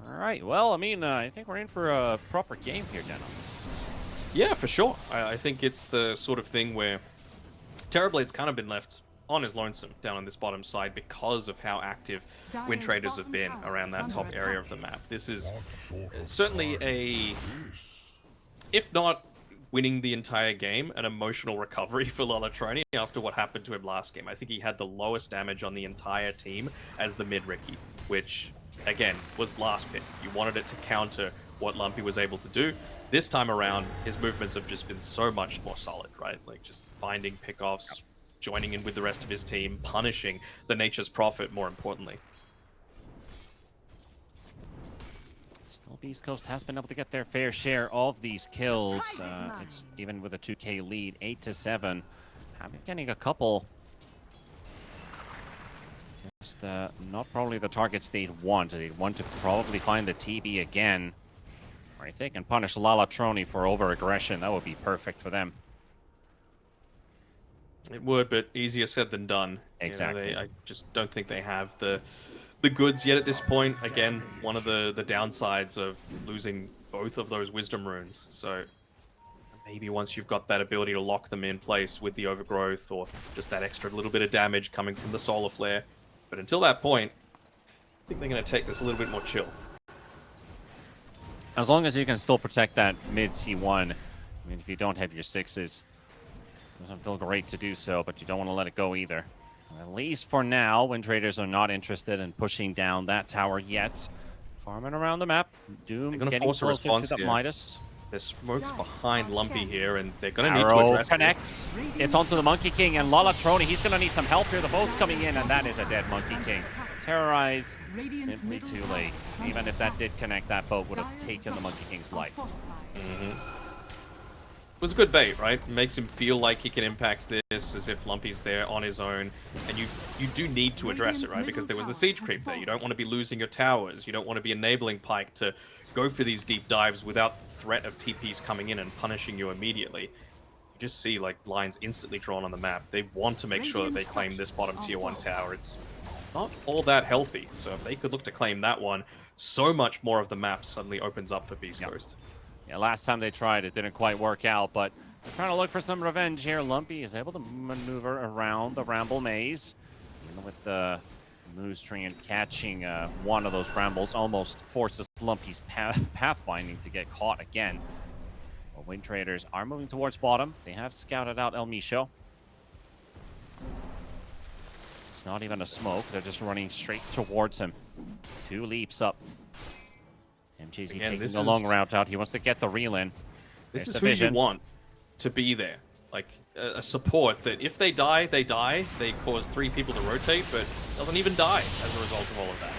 All right. Well, I mean, I think we're in for a proper game here, Deno. Yeah, for sure. I think it's the sort of thing where Terrorblade's kind of been left on his lonesome down on this bottom side because of how active WINTRADERs have been around that top area of the map. This is certainly a, if not winning the entire game an emotional recovery for Lalatroni after what happened to him last game. I think he had the lowest damage on the entire team as the mid Ricky, which, again, was last pick. You wanted it to counter what Lumpy was able to do. This time around, his movements have just been so much more solid, right? Like, just finding pickoffs, joining in with the rest of his team, punishing the Nature's Prophet, more importantly. Still, Beast Coast has been able to get their fair share of these kills. It's even with a 2K lead, 8-7. Getting a couple. Just not probably the targets they'd want. They'd want to probably find the TB again. Or if they can punish Lalatroni for over-aggression, that would be perfect for them. It would, but easier said than done. Exactly. You know, I just don't think they have the goods yet at this point. Again, one of the downsides of losing both of those wisdom runes. So maybe once you've got that ability to lock them in place with the overgrowth, or just that extra little bit of damage coming from the solar flare. But until that point, I think they're going to take this a little bit more chill. As long as you can still protect that mid C1, I mean, if you don't have your sixes, it doesn't feel great to do so, but you don't want to let it go either. At least for now, WINTRADERs are not interested in pushing down that tower yet. Farming around the map. Doom getting closer to the Midas. There's smokes behind Lumpy here, and they're going to need to Arrow address connects. It's onto the Monkey King, and Lalatroni, he's going to need some help here. The boat's coming in, and that is a dead Monkey King. Terrorize, simply too late. Even if that did connect, that boat would have taken the Monkey King's life. It was a good bait, right? It makes him feel like he can impact this as if Lumpy's there on his own. And you do need to address it, right? Because there was the siege creep there. You don't want to be losing your towers. You don't want to be enabling Pyke to go for these deep dives without the threat of TPs coming in and punishing you immediately. You just see like lines instantly drawn on the map. They want to make sure that they claim this bottom tier 1 tower. It's not all that healthy. So if they could look to claim that one, so much more of the map suddenly opens up for Beast Coast. Yeah, last time they tried, it didn't quite work out, but they're trying to look for some revenge here. Lumpy is able to maneuver around the Ramble Maze. Even with the Moose Tree and catching one of those Brambles almost forces Lumpy's pathfinding to get caught again. Well, WINTRADERs are moving towards bottom. They have scouted out El Micho. It's not even a smoke. They're just running straight towards him. 2 leaps up. MJZ Again, taking the long route out. He wants to get the reel in. This is who you want to be there. Like, a support that if they die, they die. They cause 3 people to rotate, but doesn't even die as a result of all of that.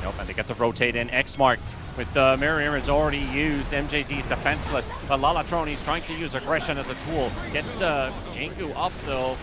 Nope, and they get the rotate in. X-Mark with the mirror image already used. MJZ's defenseless, but Lalatroni's trying to use aggression as a tool. Gets the Jengu up, though.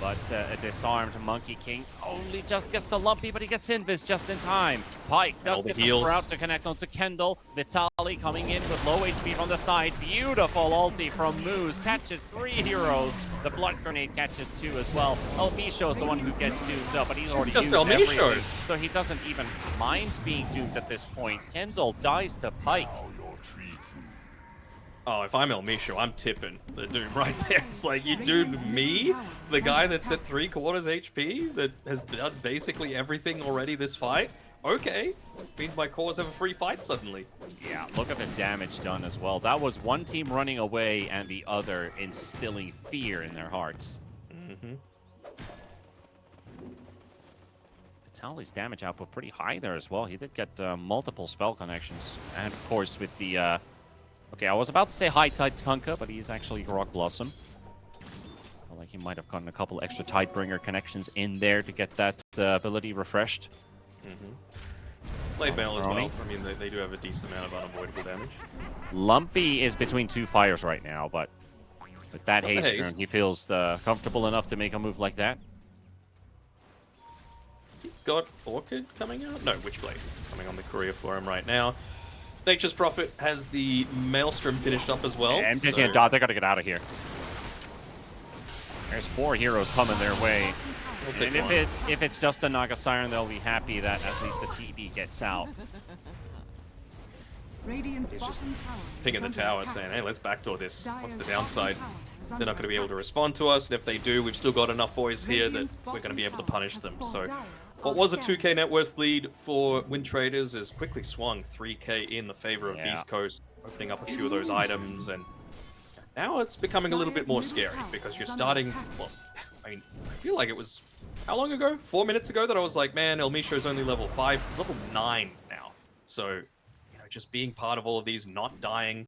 But a disarmed Monkey King only just gets the Lumpy, but he gets Invis just in time. Pyke does get the Sprout to connect onto Kendall. Vitali coming in with low HP from the side. Beautiful ulti from Moose. Catches 3 heroes. The Blood Grenade catches 2 as well. El Micho is the one who gets doomed up, but he's already used everything. So he doesn't even mind being doomed at this point. Kendall dies to Pyke. Oh, if I'm El Micho, I'm tipping the Doom right there. It's like, you doomed me, the guy that's at 3/4 HP, that has done basically everything already this fight? Okay, means my cores have a free fight suddenly. Yeah, look at the damage done as well. That was one team running away and the other instilling fear in their hearts. Vitali's damage output pretty high there as well. He did get multiple spell connections. And of course with the... Okay, I was about to say High Tide Kunkka, but he's actually Rock Blossom. Felt like he might have gotten a couple extra Tidebringer connections in there to get that ability refreshed. Blade Mail as well. I mean, they do have a decent amount of unavoidable damage. Lumpy is between 2 fires right now, but with that haste rune, he feels comfortable enough to make a move like that. Has he got Orchid coming out? No, Witchblade coming on the courier for him right now. Nature's Prophet has the Maelstrom finished up as well. And MJZ and Dot, they gotta get out of here. There's 4 heroes coming their way. And if it's just a Naga Siren, they'll be happy that at least the TB gets out. He's just pinging the tower saying, hey, let's backdoor this. What's the downside? They're not going to be able to respond to us, and if they do, we've still got enough boys here that we're going to be able to punish them. So what was a 2k net worth lead for WINTRADERs is quickly swung 3k in the favor of Beast Coast, opening up a few of those items, and Now it's becoming a little bit more scary because you're starting. Well, I mean, I feel like it was how long ago? 4 minutes ago that I was like, man, El Misho's only level 5. He's level 9 now. So, you know, just being part of all of these, not dying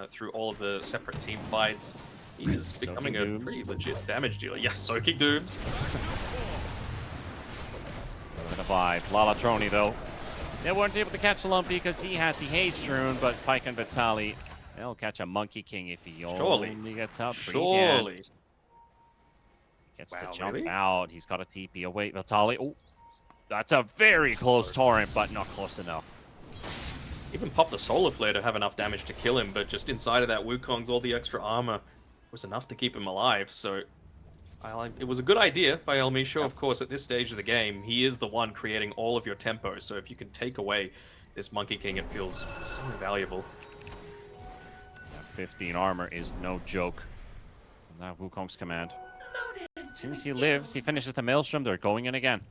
through all of the separate team fights, he is becoming a pretty legit damage dealer. Yeah, soaking dooms. Bit of vibe. Lalatroni though. They weren't able to catch Lumpy because he had the haste rune, but Pike and Vitali, they'll catch a Monkey King if he only gets out. Surely. Gets the jump out. He's got a TP away. Vitali. Oh, that's a very close torrent, but not close enough. Even pop the Solar Flare to have enough damage to kill him, but just inside of that Wukong's all the extra armor was enough to keep him alive. So it was a good idea by El Misho, of course, at this stage of the game. He is the one creating all of your tempo, so if you can take away this Monkey King, it feels so valuable. That 15 armor is no joke. And that Wukong's command. Since he lives, he finishes the Maelstrom, they're going in again.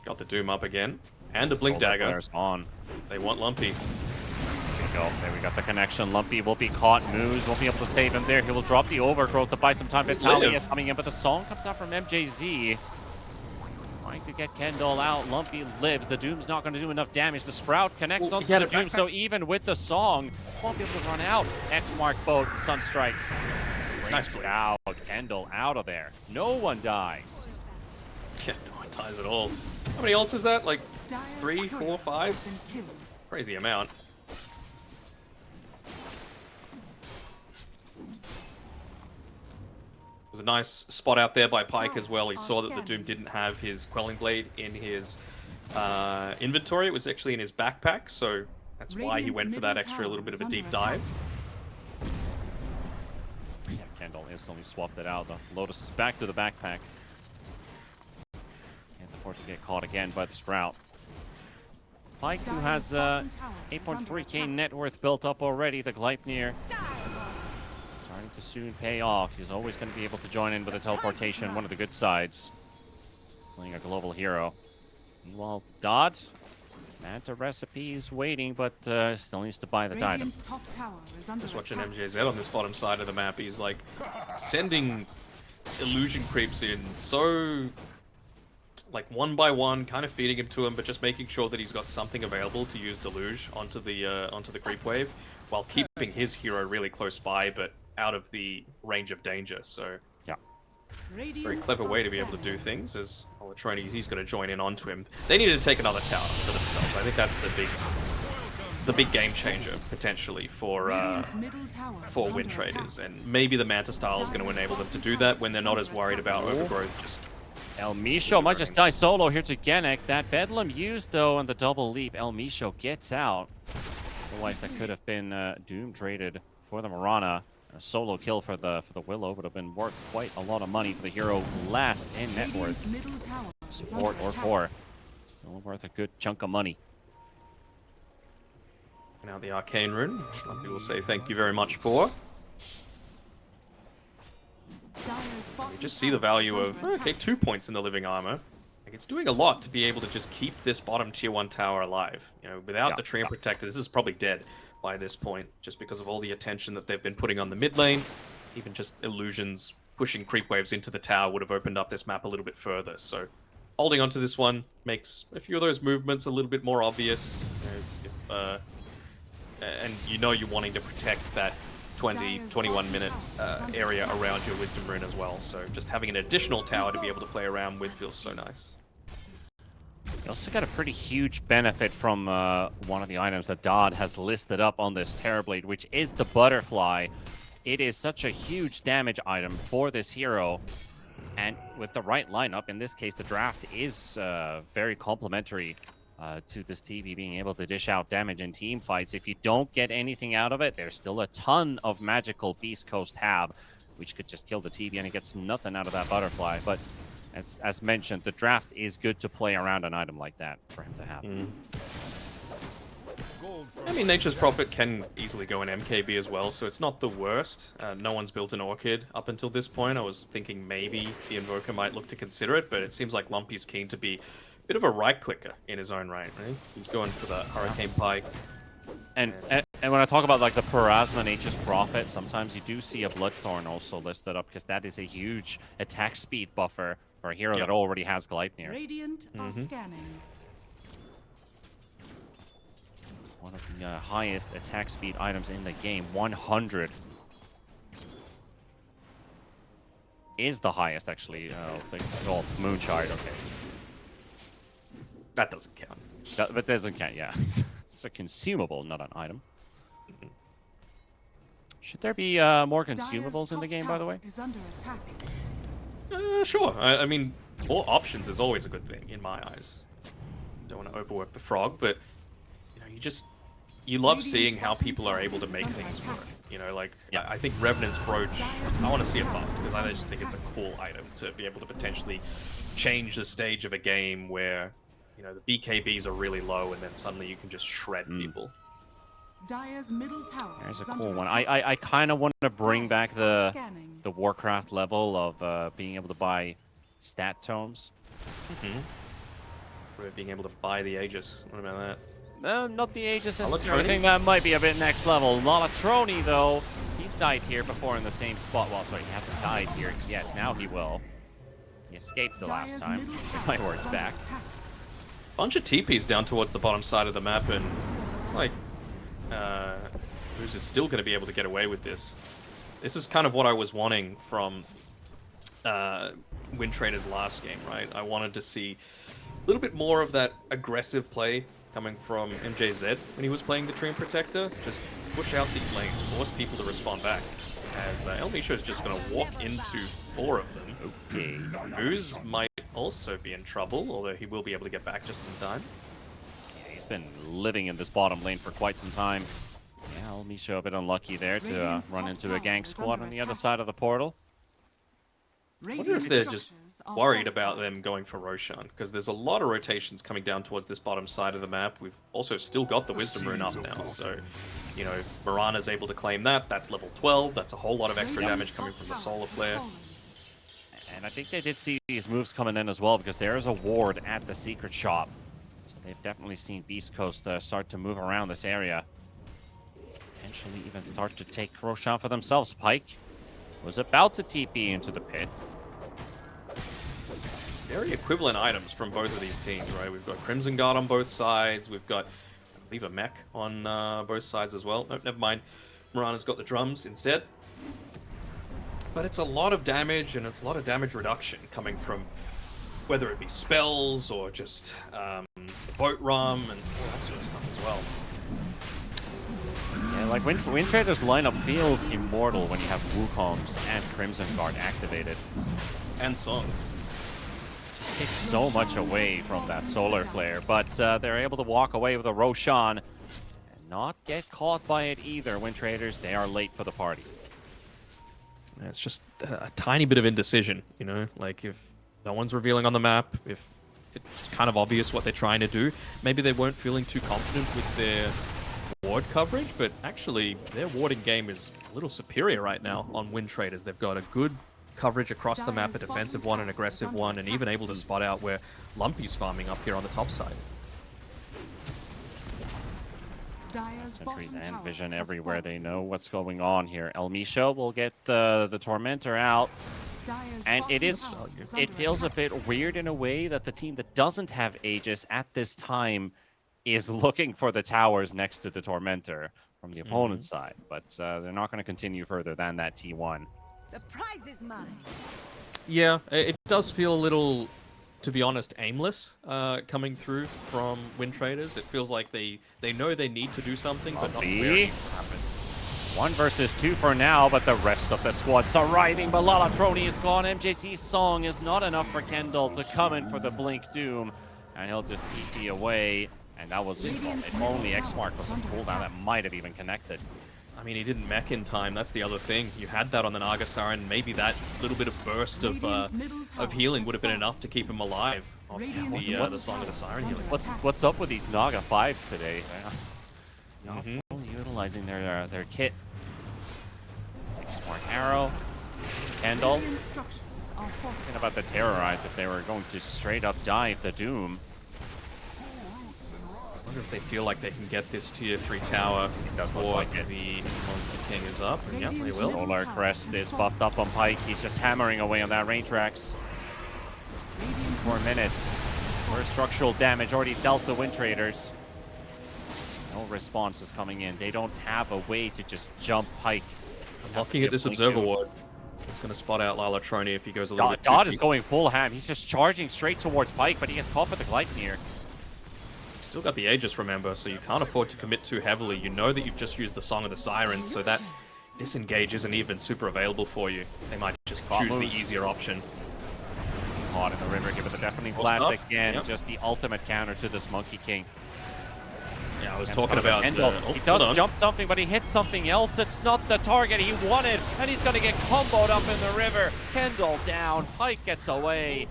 Got the Doom up again. And a Blink Dagger. On. They want Lumpy. There we go. There we got the connection. Lumpy will be caught. Moose won't be able to save him there. He will drop the overgrowth to buy some time. Vitaly is coming in, but the song comes out from MJZ. Trying to get Kendall out. Lumpy lives. The Doom's not going to do enough damage. The Sprout connects onto the Doom, so even with the song, won't be able to run out. X-Mark boat, Sunstrike. Nice out. Kendall out of there. No one dies. Yeah, no one dies at all. How many ults is that? Like 3, 4, 5? Crazy amount. It was a nice spot out there by Pike as well. He saw that the Doom didn't have his Quelling Blade in his inventory. It was actually in his backpack, so that's why he went for that extra little bit of a deep dive. Yeah, Kendall instantly swapped it out. The Lotus is back to the backpack. Can't afford to get caught again by the Sprout. Pike, who has 8.3k net worth built up already, the Gleipnir starting to soon pay off. He's always going to be able to join in with a teleportation, one of the good sides. Playing a global hero. Meanwhile, Dodd, Manta recipes waiting, but still needs to buy the item. Just watching MJZ on this bottom side of the map. He's like sending illusion creeps in so like one by one, kind of feeding him to him, but just making sure that he's got something available to use Deluge onto the creep wave, while keeping his hero really close by, but out of the range of danger. So yeah, very clever way to be able to do things. As Olatroni, he's going to join in onto him. They need to take another tower for themselves. I think that's the big game changer potentially for WINTRADERs, and maybe the Manta style is going to enable them to do that when they're not as worried about overgrowth. Just El Misho might just die solo here to Genic. That Bedlam used, though, on the double leap. El Misho gets out. Otherwise, that could have been Doom traded for the Mirana. A solo kill for the Willow would have been worth quite a lot of money for the hero last in net worth. Support or core. Still worth a good chunk of money. Now the Arcane Rune, which some people say thank you very much for. You just see the value of, okay, 2 points in the living armor. Like, it's doing a lot to be able to just keep this bottom tier 1 tower alive. You know, without the Treant Protector, this is probably dead by this point, just because of all the attention that they've been putting on the mid lane. Even just illusions pushing creep waves into the tower would have opened up this map a little bit further. So holding onto this one makes a few of those movements a little bit more obvious. You know, and you know you're wanting to protect that 21 minute area around your Wisdom Rune as well. So just having an additional tower to be able to play around with feels so nice. You also got a pretty huge benefit from one of the items that Dodd has listed up on this Terrorblade, which is the Butterfly. It is such a huge damage item for this hero. And with the right lineup, in this case, the draft is very complementary to this TV being able to dish out damage in team fights. If you don't get anything out of it, there's still a ton of magical Beast Coast have, which could just kill the TV, and it gets nothing out of that Butterfly. But as mentioned, the draft is good to play around an item like that for him to have. I mean, Nature's Prophet can easily go in MKB as well, so it's not the worst. No one's built an Orchid up until this point. I was thinking maybe the Invoker might look to consider it, but it seems like Lumpy's keen to be bit of a right clicker in his own right? He's going for the Hurricane Pike. And And when I talk about like the Parasma Nature's Prophet, sometimes you do see a Bloodthorn also listed up because that is a huge attack speed buffer for a hero that already has Gleipnir. Radiant are scanning. One of the highest attack speed items in the game, 100. Is the highest actually. Oh, Moonshard, okay. That doesn't count. That doesn't count, yeah. It's a consumable, not an item. Should there be more consumables in the game, by the way? Is under attack. Sure. I mean, more options is always a good thing in my eyes. Don't want to overwork the frog, but you know, you love seeing how people are able to make things work. You know, like I think Revenant's Brooch, I want to see it buffed because I just think it's a cool item to be able to potentially change the stage of a game where, you know, the BKBs are really low and then suddenly you can just shred people. Dire's middle tower. There's a cool one. I kind of want to bring back the Warcraft level of being able to buy stat tomes. For being able to buy the Aegis. What about that? No, not the Aegis. I Alatroni? think that might be a bit next level. Alatroni, though, he's died here before in the same spot. Well, sorry, he hasn't died here yet. Now he will. He escaped the last time. My word's back. Bunch of TPs down towards the bottom side of the map, and it's like Who's is still going to be able to get away with this. This is kind of what I was wanting from WINTRADERs last game, right? I wanted to see a little bit more of that aggressive play coming from MJZ when he was playing the Treant Protector. Just push out these lanes, force people to respond back. As Elmisha is just going to walk into 4 of them. Okay. Ooze might also be in trouble, although he will be able to get back just in time. Yeah, he's been living in this bottom lane for quite some time. Yeah, Elmisha a bit unlucky there to run into a gank squad on the other side of the portal. I wonder if they're just worried about them going for Roshan, because there's a lot of rotations coming down towards this bottom side of the map. We've also still got the Wisdom Rune up now, so, you know, if Mirana's able to claim that, that's level 12, that's a whole lot of extra damage coming from the Solar Flare. And I think they did see these moves coming in as well, because there is a ward at the secret shop. So they've definitely seen Beast Coast start to move around this area. Potentially even start to take Roshan for themselves. Pyke was about to TP into the pit. Very equivalent items from both of these teams, right? We've got Crimson Guard on both sides. We've got, I believe, a mech on both sides as well. Nope, never mind. Mirana's got the drums instead. But it's a lot of damage, and it's a lot of damage reduction coming from whether it be spells or just boat rum and all that sort of stuff as well. Yeah, like WINTRADERs lineup feels immortal when you have Wukongs and Crimson Guard activated. And Song. Just takes so much away from that Solar Flare, but they're able to walk away with a Roshan and not get caught by it either. WINTRADERs, they are late for the party. Yeah, it's just a tiny bit of indecision, you know? Like, if no one's revealing on the map, if it's kind of obvious what they're trying to do, maybe they weren't feeling too confident with their ward coverage, but actually their warding game is a little superior right now on WINTRADERs. They've got a good coverage across the map, a defensive one, an aggressive one, and even able to spot out where Lumpy's farming up here on the top side. Sentries and vision everywhere. They know what's going on here. Elmisha will get the Tormentor out. And it feels a bit weird in a way that the team that doesn't have Aegis at this time is looking for the towers next to the Tormentor from the opponent's side. But they're not going to continue further than that T1. The prize is mine. Yeah, it does feel a little, to be honest, aimless coming through from WINTRADERs. It feels like they know they need to do something, but not where it needs to happen. 1 versus 2 for now, but the rest of the squad's arriving. But Alatroni is gone. MJC's song is not enough for Kendall to come in for the Blink Doom. And he'll just TP away. And that was, if only X-Mark was on cooldown, that might have even connected. I mean, he didn't mech in time. That's the other thing. You had that on the Naga Siren. Maybe that little bit of burst of healing would have been enough to keep him alive. Off the Song of the Siren healing. What's up with these Naga 5s today? Not fully utilizing their kit. Smart arrow. There's Kendall. Thinking about the Terrorize if they were going to straight up dive the Doom. I wonder if they feel like they can get this tier 3 tower before the Monkey King is up. And yeah, they will. Solar Crest is buffed up on Pike. He's just hammering away on that range tracks. 4 minutes. First structural damage already dealt to WINTRADERs. No response is coming in. They don't have a way to just jump Pike. Looking at this observer ward, it's going to spot out Lalatroni if he goes a little bit too Dot is deep. going full ham. He's just charging straight towards Pike, but he gets caught with the Gleipnir. Still got the Aegis, remember, so you can't afford to commit too heavily. You know that you've just used the Song of the Sirens, so that disengage isn't even super available for you. They might just choose the easier option. Caught in the river, give it the deafening Well, blast stuff. again. Yep. Just the ultimate counter to this Monkey King. Yeah, I was talking about... Kendall. He does jump something, but he hits something else. It's not the target he wanted, and he's going to get comboed up in the river. Kendall down. Pike gets away.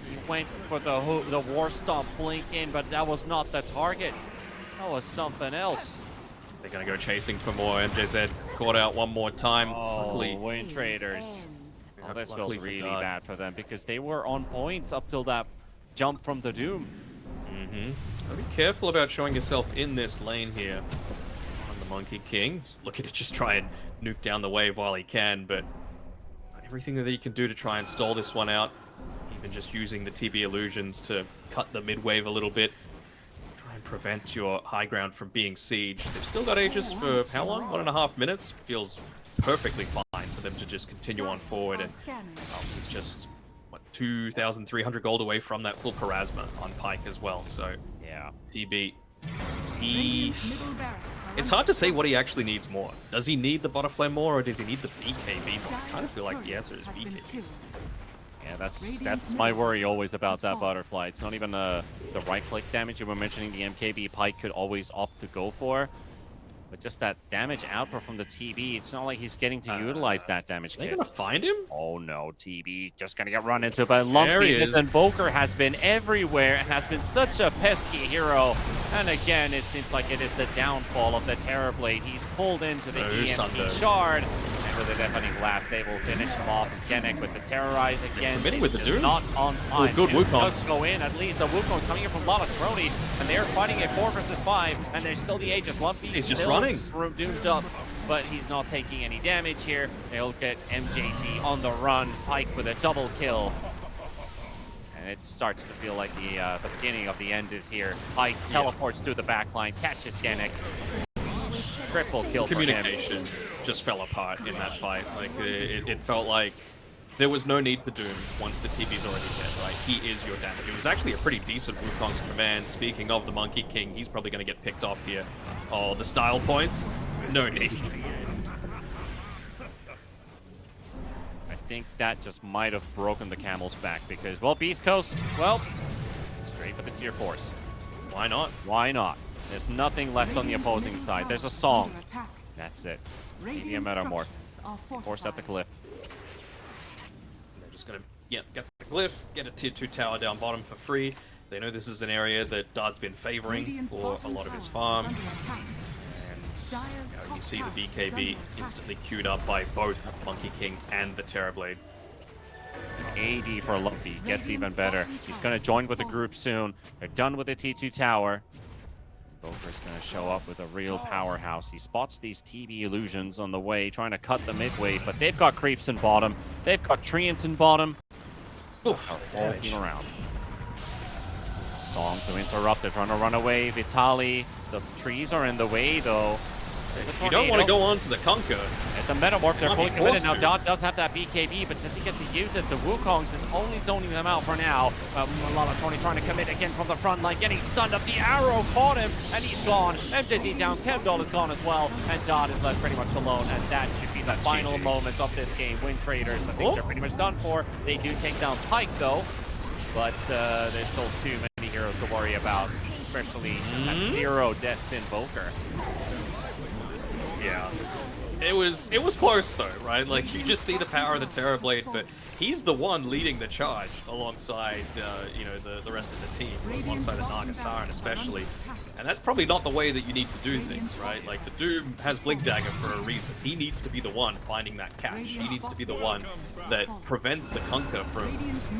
He went for the War Stomp blink in, but that was not the target. That was something else. They're going to go chasing for more. MJZ caught out one more time. Oh, Luckily, WINTRADERs. Oh, this feels luckily for really Dot. bad for them because they were on point up till that jump from the Doom. Be careful about showing yourself in this lane here on the Monkey King. Just look at it, just try and nuke down the wave while he can, but everything that he can do to try and stall this one out, even just using the TB illusions to cut the mid wave a little bit, try and prevent your high ground from being sieged. They've still got Aegis for how long? 1.5 minutes? Feels perfectly fine for them to just continue on forward, and he's just 2,300 gold away from that full Parasma on Pike as well, so Yeah. TB. It's hard to say what he actually needs more. Does he need the Butterfly more, or does he need the BKB more? I kind of feel like the answer is BKB. Yeah, that's my worry always about that butterfly. It's not even the right-click damage you were mentioning. The MKB Pike could always opt to go for. But just that damage output from the TB, it's not like he's getting to utilize that damage Are they kit. gonna find him? Oh no, TB just gonna get run into by Lumpy. This Invoker has been everywhere and has been such a pesky hero. And again, it seems like it is the downfall of the Terrorblade. He's pulled into the EMP shard. And with the Deafening Blast, they will finish him off. And Genek with the Terrorize again. With the Doom? Not on time. Good Wukongs. Does go in, at least the Wukongs coming in from Lalatroni. And they're fighting a 4 versus 5. And there's still the Aegis. Lumpy He's just still running. Doomed up, but he's not taking any damage here. They'll get MJC on the run. Pike with a double kill. And it starts to feel like the beginning of the end is here. Pike teleports to the backline, catches Genex. Triple kill for him. Communication just fell apart in that fight. Like it felt like there was no need for Doom once the TB's already hit. Like, he is your damage. It was actually a pretty decent Wukong's command. Speaking of the Monkey King, he's probably going to get picked off here. Oh, the style points? No need. I think that just might have broken the camel's back because, well, Beast Coast, well, straight for the tier 4s. Why not? Why not? There's nothing left on the opposing side. There's a song. That's it. Maybe a Metamorph. Force at the cliff. They're just going to get the glyph, get a tier 2 tower down bottom for free. They know this is an area that Dod's been favoring for a lot of his farm. And you see the BKB instantly queued up by both Monkey King and the Terrorblade. AD for Lumpy gets even better. He's going to join with the group soon. They're done with the T2 tower. Boker's going to show up with a real powerhouse. He spots these TB illusions on the way, trying to cut the mid wave, but they've got creeps in bottom. They've got treants in bottom. Oof, Whole team around. Song to interrupt. They're trying to run away. Vitali. The trees are in the way, though. There's a You tornado. don't want to go on to the Conquer. At the Metamorph, they're Might fully be committed. forced Now, to. Dot does have that BKB, but does he get to use it? The Wukongs is only zoning them out for now. Lalatroni trying to commit again from the front line, getting stunned up. The arrow caught him, and he's gone. MJZ down. Kendall is gone as well, and Dot is left pretty much alone, and that should be the final moment of this game. WINTRADERs, I think they're pretty much done for. They do take down Pike, though, but there's still too many heroes to worry about, especially at 0 deaths in Boker. Yeah. It was close though, right? Like, you just see the power of the Terrorblade, but he's the one leading the charge alongside, you know, the rest of the team, alongside the Nagasaran especially. And that's probably not the way that you need to do things, right? Like, the Doom has Blink Dagger for a reason. He needs to be the one finding that catch. He needs to be the one that prevents the Conquer from,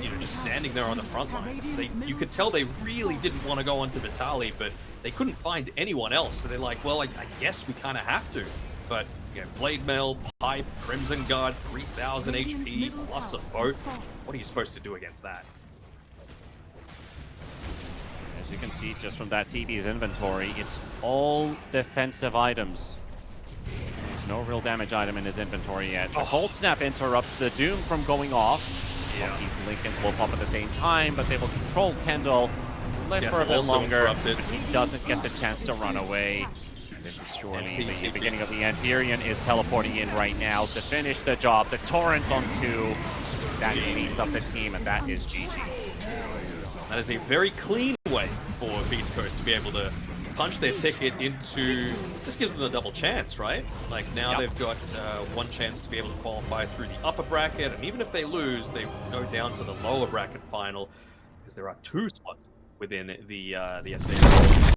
you know, just standing there on the front lines. You could tell they really didn't want to go onto Vitali, but they couldn't find anyone else. So they're like, well, I guess we kind of have to. But you know, Blade Mail, Pipe, Crimson Guard, 3,000 Radiant's HP middle plus a tower boat. is falling. What are you supposed to do against that? As you can see just from that TB's inventory, it's all defensive items. There's no real damage item in his inventory yet. The Cold Snap interrupts the Doom from going off. Yeah. These Lincolns will pop at the same time, but they will control Kendall. Live Yeah, for a bit also longer, interrupted. but he doesn't get the chance to run away. This is surely the TP. beginning of the end. Furion is teleporting in right now to finish the job. The Torrent on 2. That beats up the team, and that is GG. That is a very clean way for Beast Coast to be able to punch their ticket into... This gives them a double chance, right? Like, now they've got one chance to be able to qualify through the upper bracket, and even if they lose, they go down to the lower bracket final, because there are 2 slots within the SA.